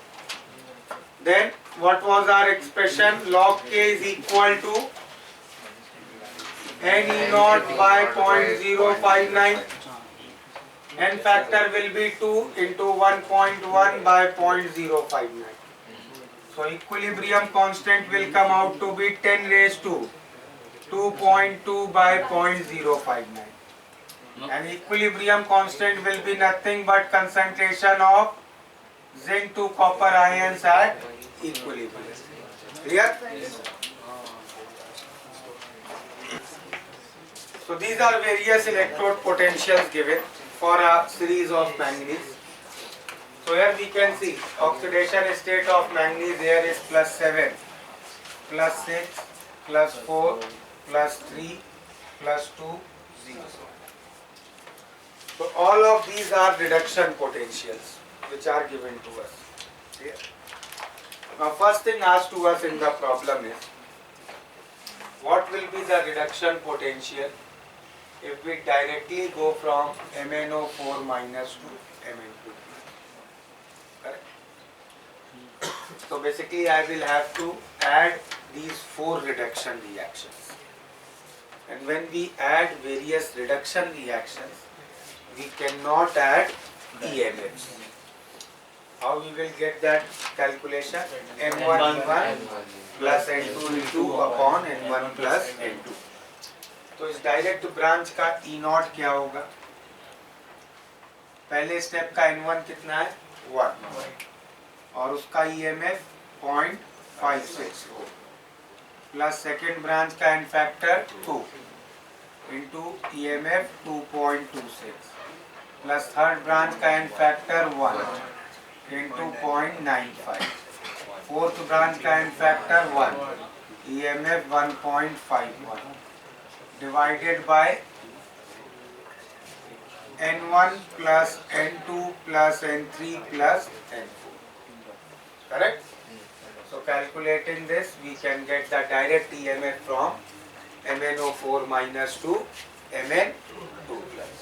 Then what was our expression? Log K is equal to n E naught by 0.059. N factor will be 2 into 1.1 by 0.059. So equilibrium constant will come out to be 10 raised to 2.2 by 0.059. And equilibrium constant will be nothing but concentration of zinc to copper ions at equilibrium. Clear? So these are various electrode potentials given for a series of manganese. So here we can see oxidation state of manganese here is +7, +6, +4, +3, +2, 0. So all of these are reduction potentials which are given to us. Clear? Now first thing asked to us in the problem is, what will be the reduction potential if we directly go from MnO4 minus to Mn2? Correct? So basically I will have to add these 4 reduction reactions. And when we add various reduction reactions, we cannot add EMFs. How we will get that calculation? M1 E1 plus N2 E2 upon N1 plus N2. तो इस direct branch का E not क्या होगा? पहले step का N1 कितना है? 1 और उसका EMF 0.56 हो प्लस सेकेंड ब्रांच का N factor 2 into EMF 2.26 plus third branch का N factor 1 into 0.95 fourth branch का N factor 1 EMF 1.51 divided by N1 plus N2 plus N3 plus N4. Correct? So calculating this, we can get the direct EMF from MnO4 minus to Mn2 plus.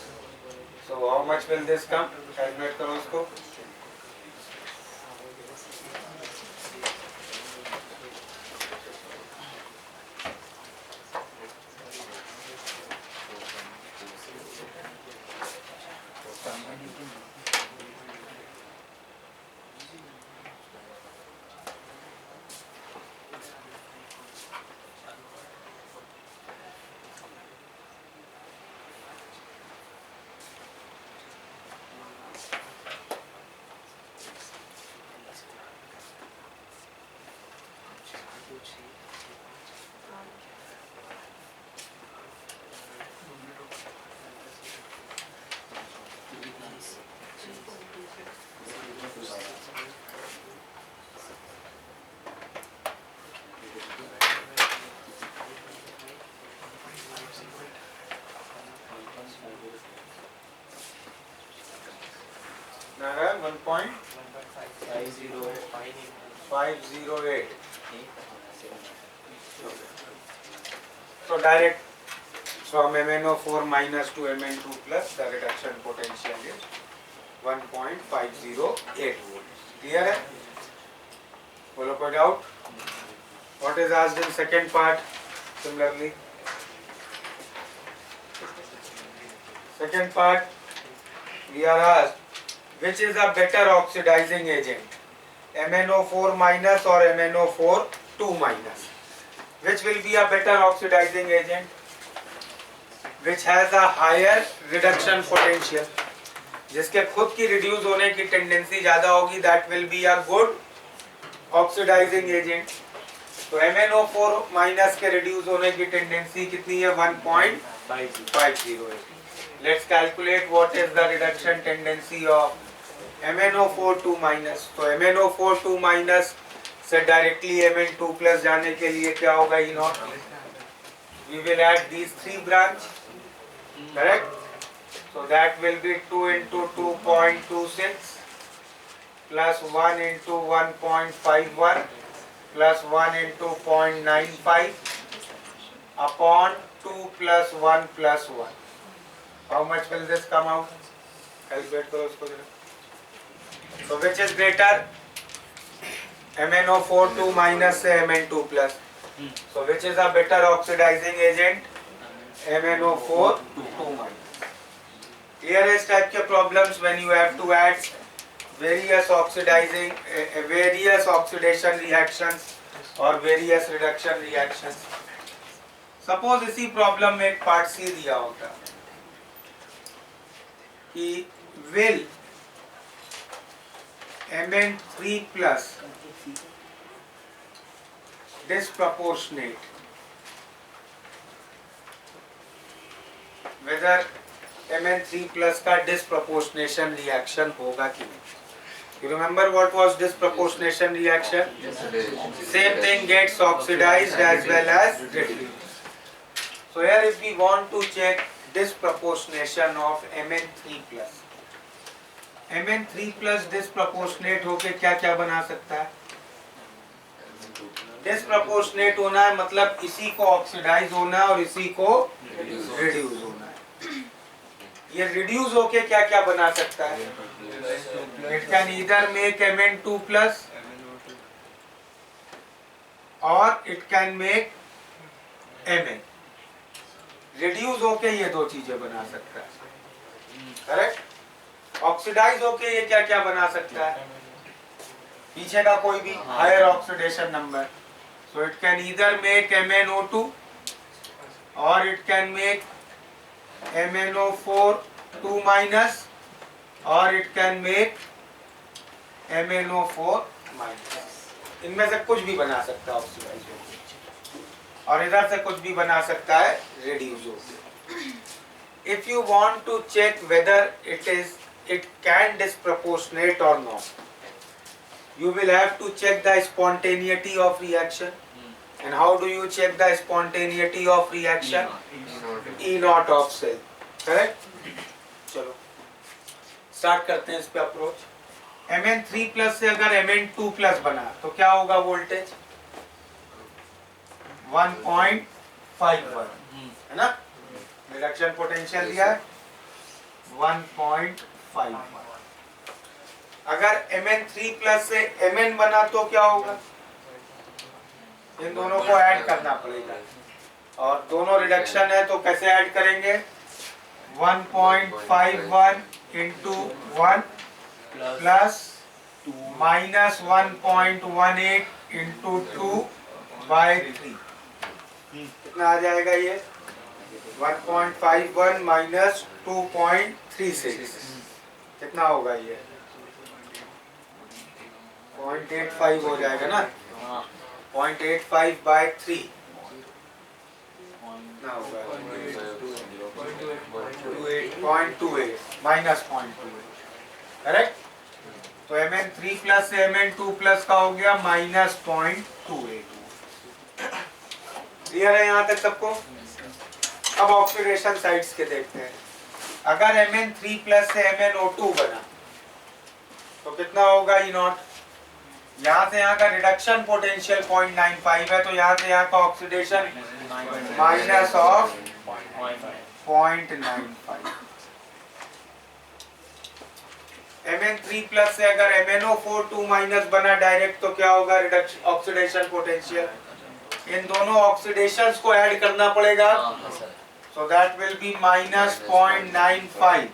So how much will this come? Calculate करो इसको. Now 1.508. So direct from MnO4 minus to Mn2 plus, the reduction potential is 1.508 volts. Clear है? बोलो कोई doubt? What is asked in second part? Similarly, second part we are asked, which is a better oxidizing agent, MnO4 minus or MnO4 2 minus? Which will be a better oxidizing agent? Which has a higher reduction potential? जिसके खुद की reduce होने की tendency ज़्यादा होगी, that will be a good oxidizing agent. तो MnO4 minus के reduce होने की tendency कितनी है? 1.508. Let's calculate what is the reduction tendency of MnO4 2 minus. तो MnO4 2 minus से directly Mn2 plus जाने के लिए क्या होगा? E naught. We will add these 3 branch. Correct? So that will be 2 into 2.26 plus 1 into 1.51 plus 1 into 0.95 upon 2 plus 1 plus 1. How much will this come out? Calculate करो इसको जरा. So which is greater? MnO4 2 minus से Mn2 plus. So which is a better oxidizing agent? MnO4 2 minus. Here is type के problems when you have to add various oxidation reactions और various reduction reactions. Suppose इसी problem में एक part C दिया होता कि will Mn3 plus disproportionate, whether Mn3 plus का disproportionation reaction होगा कि नहीं. You remember what was disproportionation reaction? Same thing gets oxidized as well as reduced. So here if we want to check disproportionation of Mn3 plus, Mn3 plus disproportionate होके क्या क्या बना सकता है? डिस्प्रपोर्शनेट होना है मतलब इसी को ऑक्सीडाइज होना है और इसी को रिड्यूस होना है. ये रिड्यूस होके क्या क्या बना सकता है? It can either make Mn2 plus और it can make Mn. Reduce होके ये दो चीजें बना सकता है. करेक्ट. ऑक्सीडाइज होके ये क्या क्या बना सकता है? पीछे का कोई भी higher oxidation number. So it can either make MnO2 और it can make MnO4 2 minus और it can make MnO4 minus. इनमें से कुछ भी बना सकता है ऑक्सीडाइज होके और इधर से कुछ भी बना सकता है रिड्यूस होके. If you want to check whether it can disproportionate or not, you will have to check the spontaneity of reaction. And how do you check the spontaneity of reaction? E naught of cell. Correct? चलो start करते हैं इस पे approach. Mn3 plus से अगर Mn2 plus बना तो क्या होगा वोल्टेज? 1.51 है ना. रिडक्शन पोटेंशियल दिया है 1.51. अगर Mn3 प्लस से Mn बना तो क्या होगा? इन दोनों को ऐड करना पड़ेगा और दोनों रिडक्शन है तो कैसे ऐड करेंगे? 1.51 into 1 plus minus 1.18 into 2 by 3. कितना आ जाएगा ये? 1.51 माइनस 2.36 कितना होगा ये? 0.85 हो जाएगा ना. 0.85 by 3 कितना होगा? 0.28 माइनस 0.28. करेक्ट. तो Mn3 प्लस से Mn2 प्लस का हो गया माइनस 0.28. क्लियर है यहाँ तक सबको? अब ऑक्सीडेशन साइड्स के देखते हैं. अगर Mn3 प्लस से MnO2 बना तो कितना होगा E नॉट? यहाँ से यहाँ का रिडक्शन पोटेंशियल 0.95 है तो यहाँ से यहाँ का oxidation minus of 0.95. Mn3 plus से अगर MnO4 2 माइनस बना डायरेक्ट तो क्या होगा? Reduction oxidation potential. इन दोनों ऑक्सीडेशंस को ऐड करना पड़ेगा. So that will be minus 0.95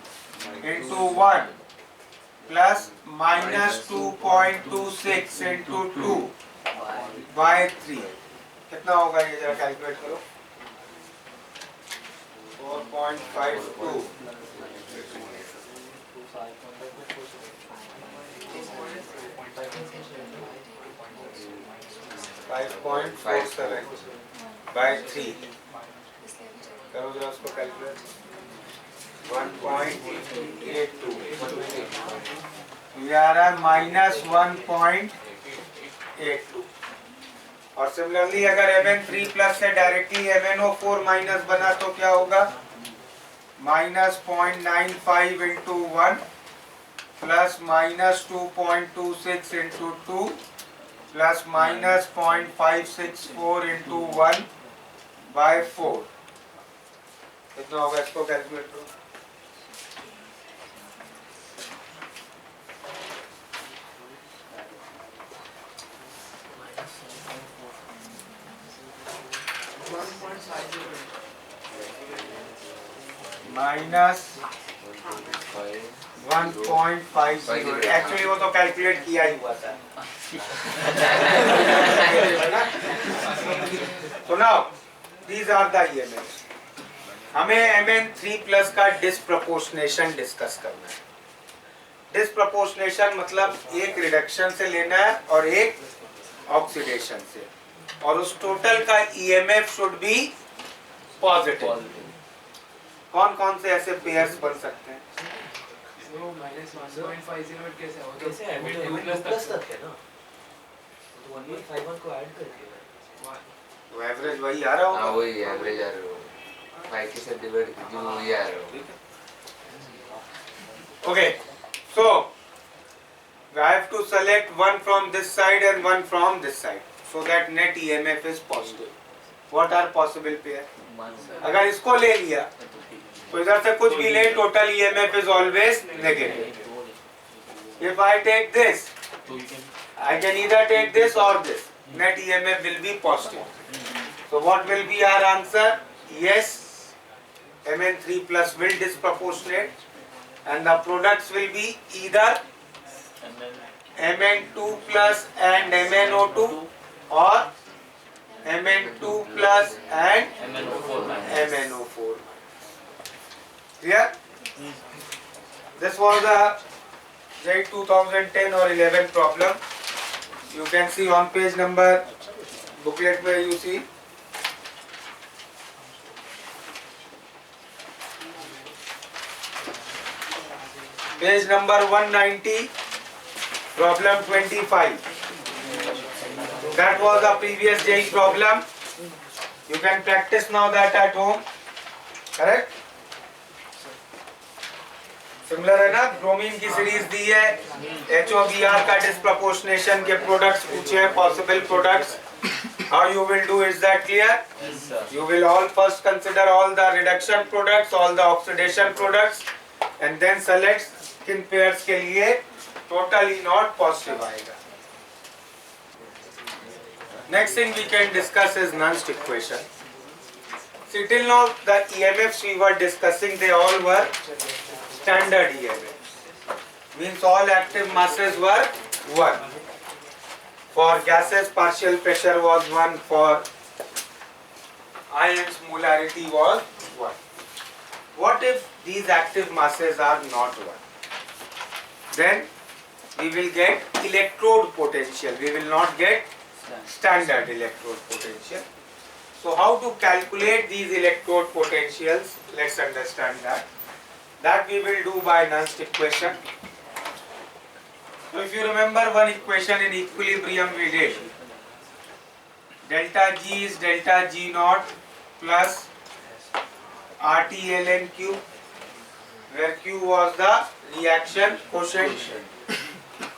into 1 plus minus 2.26 into 2 by 3. कितना होगा ये जरा कैलकुलेट करो. 4.52 5.47 by 3. करो जरा उसको कैलकुलेट. 1.82 ये आ रहा है माइनस 1.82. और सिमिलरली अगर Mn3 प्लस से डायरेक्टली MnO4 माइनस बना तो क्या होगा? Minus 0.95 into 1 plus minus 2.26 into 2 plus minus 0.564 into 1 by 4. कितना होगा? इसको कैलकुलेट करो. 1.50 माइनस 1.50। एक्चुअली वो तो कैलकुलेट किया ही हुआ था। So now these are the EMFs। हमें Mn3 प्लस का डिस्प्रपोर्शनेशन डिस्कस करना है। डिस्प्रपोर्शनेशन मतलब एक रिडक्शन से लेना है और एक ऑक्सीडेशन से, और उस टोटल का EMF शुड बी पॉजिटिव। कौन कौन से ऐसे पेयर्स बन सकते हैं? वो -1.50 कैसे होगा? कैसे है? वो प्लस तक है ना, तो 1.51 को ऐड करके तो एवरेज वही आ रहा हाँ होगा। वही एवरेज आ रहा है, 5 के साथ डिवाइड कीजिए वही आ रहा है। Okay, so I have to select one from this side and one from this side, so that net EMF is positive. What are possible pair? अगर इसको ले लिया तो इधर से कुछ भी ले, total EMF is always negative. If I take this, I can either take this or this. Net EMF will be positive. So what will be our answer? Yes, Mn3 plus will disproportionate, and the products will be either Mn2 plus and MnO2 or Mn2 plus and MnO4. Clear? This was the JEE 2010 or 11 problem. You can see on page number booklet where you see. Page number 190, problem 25. That was a previous JEE problem. You can practice now that at home. Correct? Similar है ना? Bromine की series दी है, HOBr का disproportionation के products पूछे हैं, possible products. How you will do, is that clear? Yes sir. You will all first consider all the reduction products, all the oxidation products, and then select किन pairs के लिए total E0 positive आएगा। Next thing we can discuss is Nernst equation. See, till now the EMFs we were discussing, they all were standard EMFs. Means all active masses were 1. For gases, partial pressure was 1. For ions, molarity was 1. What if these active masses are not 1? Then we will get electrode potential. We will not get standard electrode potential. So how to calculate these electrode potentials? Let's understand that. That we will do by Nernst equation. So if you remember one equation in equilibrium we did. Delta G is delta G naught plus RT ln Q, where Q was the reaction quotient.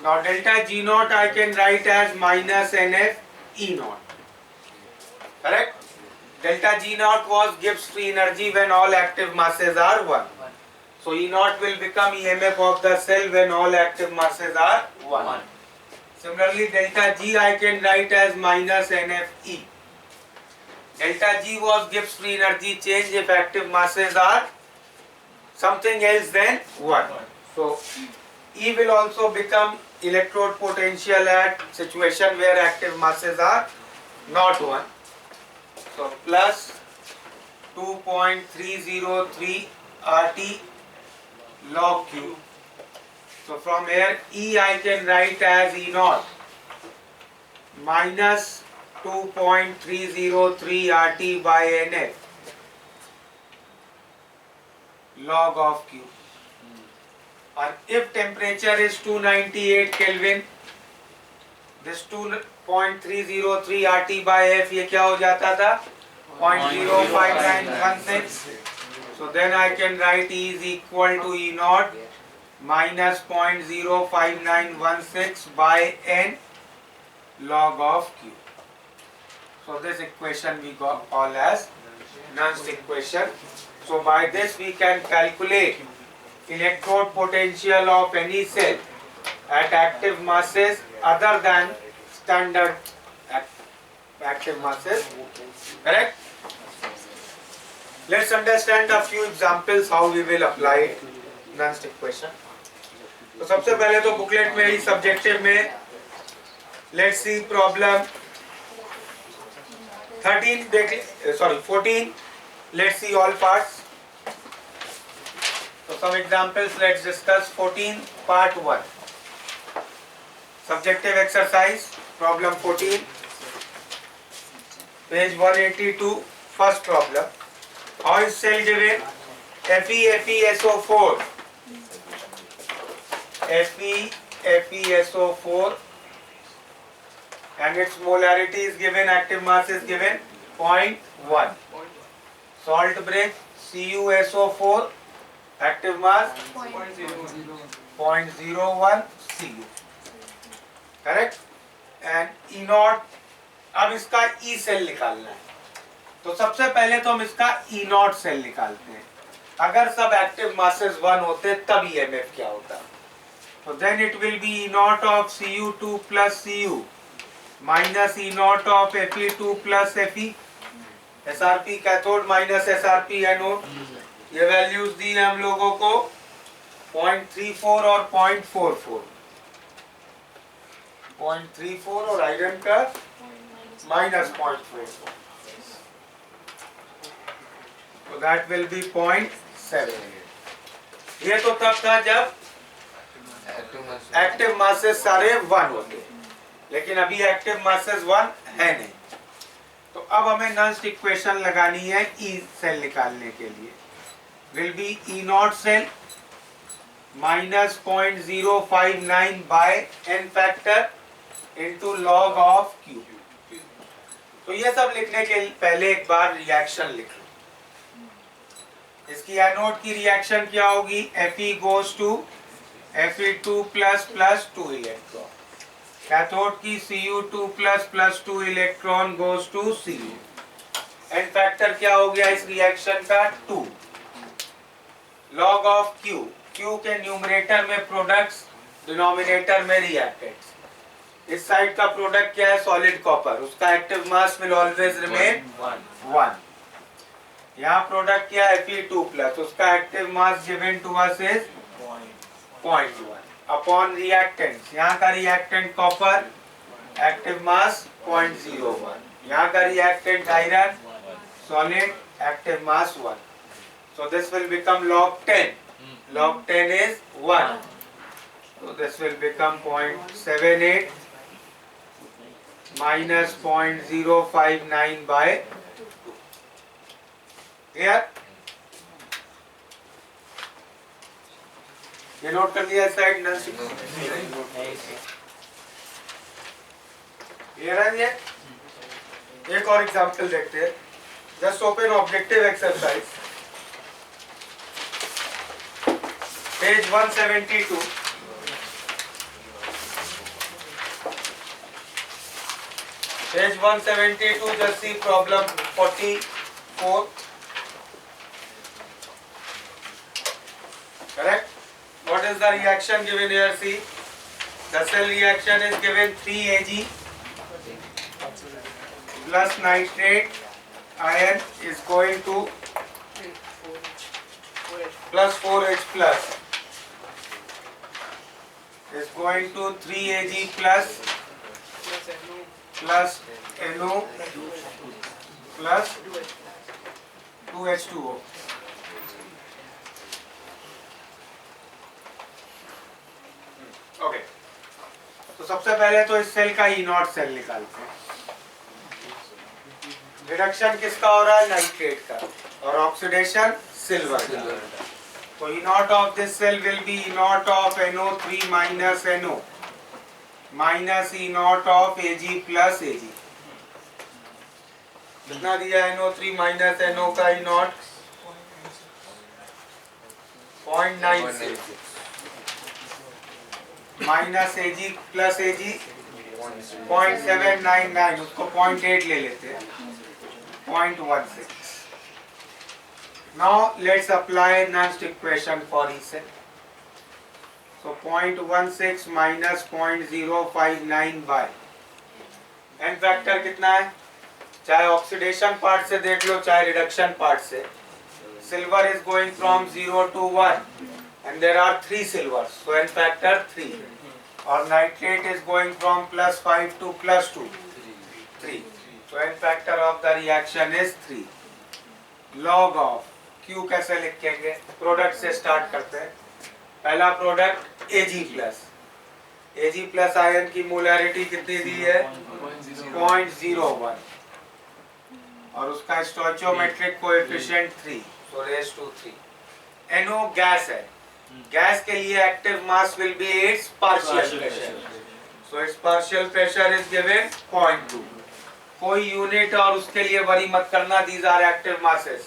Now delta G naught I can write as minus NF E naught. Correct? Delta G naught was Gibbs free energy when all active masses are 1. So E naught will become EMF of the cell when all active masses are 1. Similarly, delta G I can write as minus NFE. Delta G was Gibbs free energy change if active masses are something else than 1. So E will also become electrode potential at situation where active masses are not 1. So plus 2.303 RT log Q. So from here E I can write as E naught minus 2.303 RT by NF log of Q. And if temperature is 298 Kelvin, this 2.303 RT by F ये क्या हो जाता था? 0.05916. So then I can write E is equal to E naught minus 0.05916 by N log of Q. So this equation we got call as Nernst equation. So by this we can calculate electrode potential of any cell at active masses other than standard active masses. Correct? Let's understand a few examples how we will apply non-stick question. तो सबसे पहले तो booklet में ही subjective में let's see problem 14. Let's see all parts. So some examples, let's discuss 14 part 1. Subjective exercise, problem 14, page 182, first problem. How is cell given? FeFeSO4. FeFeSO4 and its molarity is given, active mass is given 0.1. Salt bridge CuSO4, active mass 0.01 Cu. Correct? And E not, अब इसका E cell निकालना है तो सबसे पहले तो हम इसका E नॉट सेल निकालते हैं. अगर सब एक्टिव मासेस 1 होते तब EMF क्या होता? तो then it will be E naught of Cu2 plus Cu minus E naught of Fe2 plus Fe. SRP cathode minus SRP anode. ये वैल्यूज दी है हम लोगों को 0.34 और 0.44. 0.34 और आयरन का माइनस 0.44. तो दैट विल बी 0.78. ये तो तब था जब एक्टिव मासेस सारे 1 होते, लेकिन अभी एक्टिव मासेस 1 है नहीं. तो अब हमें नॉन-स्टिक इक्वेशन लगानी है E सेल निकालने के लिए. Will be E naught cell minus 0.059 by n factor into log of Q. तो ये सब लिखने के पहले एक बार रिएक्शन लिख लो. इसकी एनोड की रिएक्शन क्या होगी? Fe goes to Fe2 plus 2 electron. Cathode की Cu2 plus 2 electron goes to Cu. N factor क्या हो गया इस रिएक्शन का? 2. Log of Q. Q के न्यूमरेटर में प्रोडक्ट्स, डिनोमिनेटर में रिएक्टेंट्स. इस साइड का प्रोडक्ट क्या है? Solid copper. उसका active mass will always remain 1. यहाँ प्रोडक्ट क्या है? Fe2 plus. उसका active mass given to us is 0.1 upon reactants. यहाँ का रिएक्टेंट कॉपर, एक्टिव मास 0.01. यहाँ का reactant iron, solid, active mass 1. So this will become log 10. Log 10 is 1. So this will become 0.78 minus 0.059 by 2. Clear? ये note कर लिया side none. Clear है ये? एक और एग्जांपल देखते हैं. Just open objective exercise page 172. Page 172, just see problem 44. Correct? What is the reaction given here? See, the cell reaction is given 3Ag plus nitrate ion is going to plus 4H plus is going to 3Ag plus NO plus 2H2O. Okay. तो सबसे पहले तो इस cell का E naught cell निकालते हैं. Reduction किसका हो रहा है? नाइट्रेट का. और ऑक्सीडेशन सिल्वर का. तो E naught of this cell will be E naught of NO3 minus NO minus E naught of Ag plus Ag. कितना दिया? NO3 माइनस NO का E naught 0.96 minus Ag plus Ag 0.799. उसको 0.8 ले लेते हैं. 0.16. Now let's apply non-stick equation for E cell. So 0.16 minus 0.059 by n factor कितना है? चाहे ऑक्सीडेशन पार्ट से देख लो चाहे रिडक्शन पार्ट से. silver is going from 0 to 1 and there are 3 silvers, so n factor 3. Or nitrate is going from plus 5 to plus 2, 3. So n factor of the reaction is 3. Log of Q कैसे लिखेंगे? Product से start करते हैं. पहला product Ag plus ion की molarity कितनी दी है? 0.01 और उसका stoichiometric coefficient 3, so raised to 3. NO gas है. गैस के लिए active mass will be its partial pressure, so its partial pressure is given 0.2. कोई यूनिट और उसके लिए वरी मत करना. These are active masses,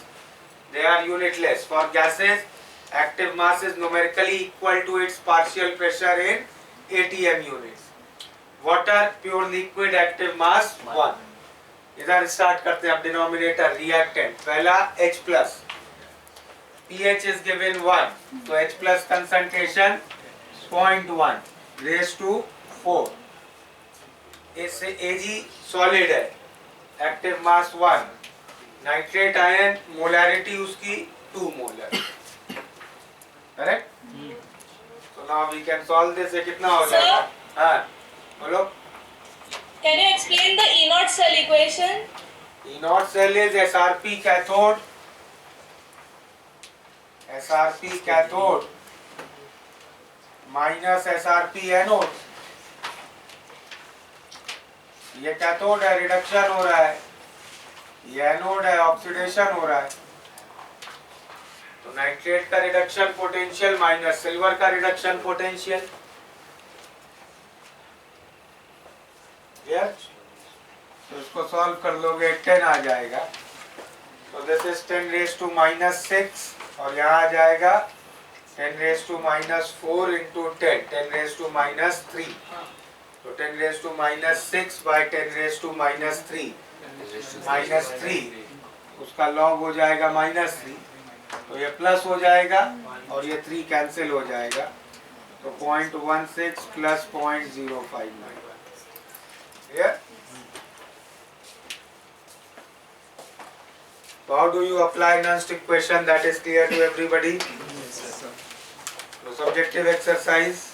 they are unitless. For gases, active mass is numerically equal to its partial pressure in ATM units. Water pure liquid active mass 1. इधर start करते हैं. अब डिनोमिनेटर रिएक्टेंट पहला H plus, pH is given 1, तो H plus concentration 0.1 raise to 4. इससे Ag solid है, active mass 1. Nitrate ion molarity उसकी 2 molar. Correct? So now we can solve this. ये कितना हो जाएगा? हाँ बोलो. Can you explain the E naught cell equation? E naught cell is SRP cathode, SRP cathode minus SRP anode. ये cathode है, reduction हो रहा है. ये एनोड है, ऑक्सीडेशन हो रहा है. तो नाइट्रेट का रिडक्शन पोटेंशियल माइनस सिल्वर का रिडक्शन पोटेंशियल. तो इसको सॉल्व कर लोगे 10 आ जाएगा. तो this is 10 raise to minus 6 और यहाँ आ जाएगा 10 raise to minus 4 into 10, 10 raise to minus 3. तो 10 raise to minus 6 by 10 raise to minus 3, minus 3 उसका लॉग हो जाएगा माइनस 3. तो ये प्लस हो जाएगा और ये 3 कैंसिल हो जाएगा. तो 0.16 plus 0.059. So how do you apply Nernst equation? That is clear to everybody. So subjective exercise.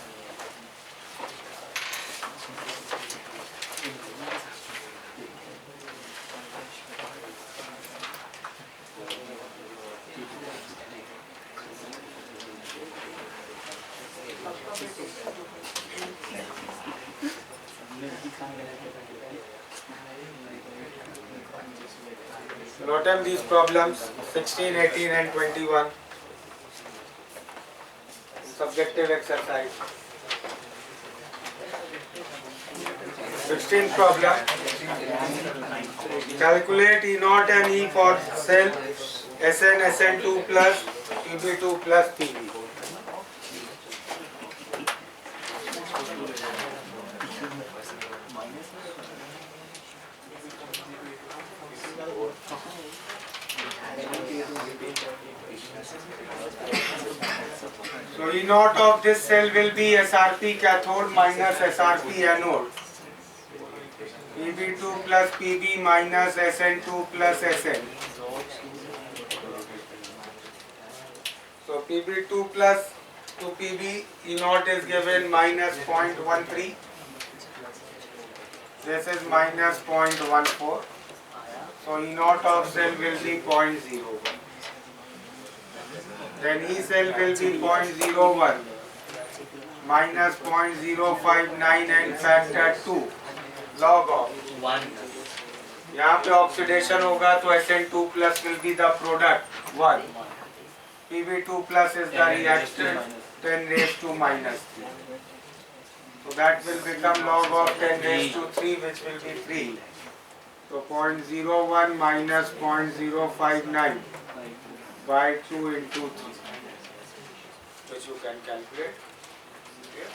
Note down these problems 16, 18 and 21. Subjective exercise. 16th problem. Calculate E naught and E for cell Sn Sn2 plus Pb2 plus Pb. So E naught of this cell will be SRP cathode minus SRP anode. Pb2 plus Pb minus Sn2 plus Sn. So Pb2 plus to Pb E naught is given minus 0.13. This is minus 0.14. So E naught of cell will be 0.01. Then E cell will be 0.01 minus 0.059 and factor 2 log of 1. यहाँ पे oxidation होगा तो Sn2 plus will be the product 1. Pb2 plus is the reactant 10 raised to minus 3. So that will become log of 10 raised to 3, which will be 3. So 0.01 minus 0.059 by 2 into 3, which you can calculate. Okay.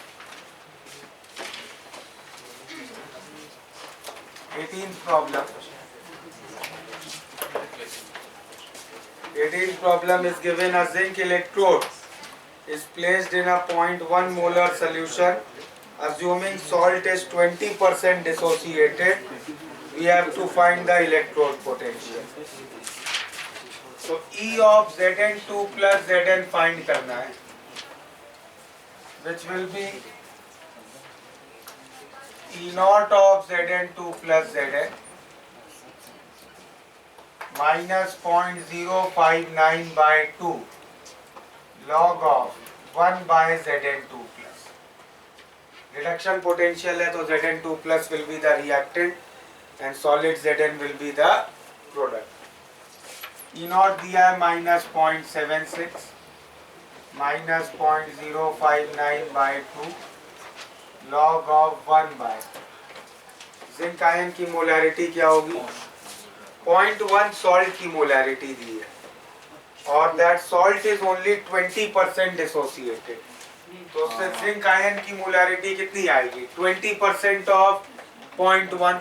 18th problem. 18th problem is given a zinc electrode is placed in a 0.1 molar solution. Assuming salt is 20% dissociated, we have to find the electrode potential. तो E of Zn2 plus Zn find करना है, which will be E naught of Zn2 plus Zn minus 0.059 by 2 log of 1 by Zn2 plus. Reduction potential है तो Zn2 plus will be the reactant and solid Zn will be the product. E naught दिया है minus 0.76 minus 0.059 by 2 log of 1 by zinc ion की molarity क्या होगी? 0.1 salt की molarity दी है और that salt is only 20% dissociated, तो उससे जिंक आयन की मोलैरिटी कितनी आएगी? 20% of 0.1,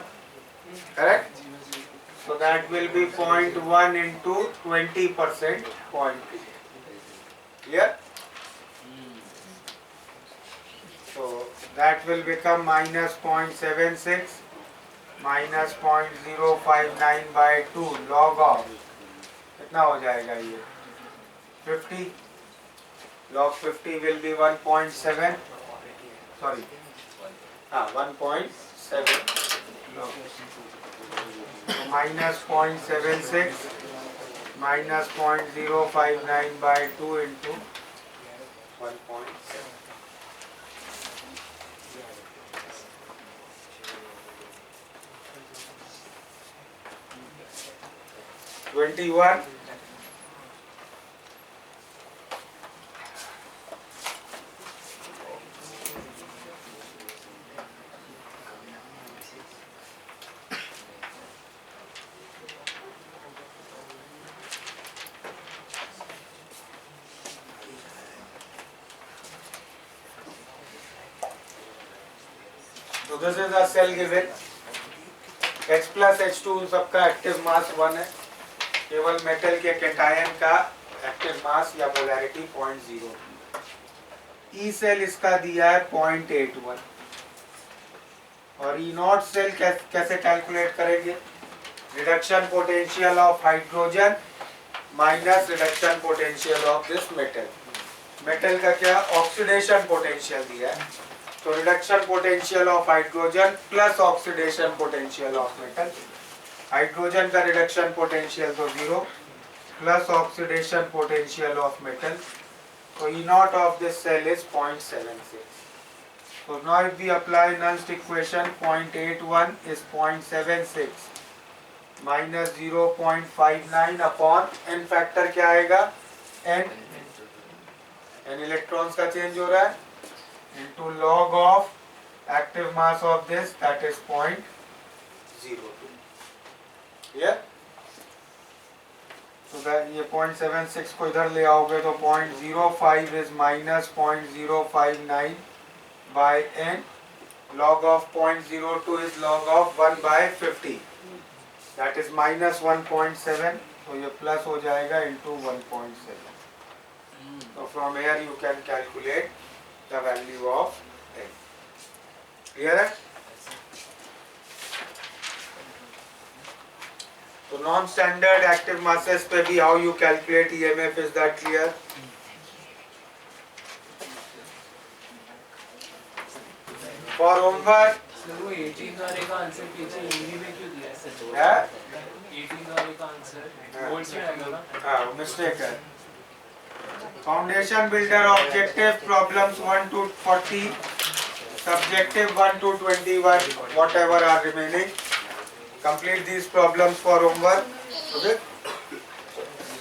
correct? So that will be 0.1 into 20%, 0.2. Clear? So that will become minus 0.76 minus 0.059 by 2 log of, कितना हो जाएगा ये? 50. Log 50 will be 1.7. Sorry. 1.7 log. Minus 0.76 minus 0.059 by 2 into 1.7. (21) So this is a cell given. H plus H2 सबका active mass 1 है, केवल metal के cation का active mass या मोलैरिटी 0.0. ई सेल इसका दिया है 0.81 और ई नॉट सेल कैसे कैलकुलेट करेंगे? Reduction potential of hydrogen minus reduction potential of this metal. Metal का क्या? ऑक्सीडेशन पोटेंशियल दिया है, तो reduction potential of hydrogen plus oxidation potential of metal. Hydrogen का रिडक्शन पोटेंशियल तो 0 plus oxidation potential of metal, so E naught of this cell is 0.76. So now if we apply Nernst equation, 0.81 is 0.76 minus 0.59 upon n factor क्या आएगा? n electrons का change हो रहा है into log of active mass of this, that is 0.02. Yeah? So that ये 0.76 को इधर ले आओगे तो 0.05 is minus 0.059 by n. Log of 0.02 is log of 1 by 50. That is minus 1.7. तो ये प्लस हो जाएगा into 1.7. So from here you can calculate the value of n. Clear है? So non-standard active masses पे भी how you calculate EMF, is that clear? For homework, sir वो 18 वाले का आंसर पीछे हिंदी में क्यों दिया है सर? है? 18 वाले का आंसर बोर्ड्स में आएगा ना? हाँ, mistake है. Foundation builder objective problems 1 to 40, subjective 1 to 21, whatever are remaining. Complete these problems for homework. Okay.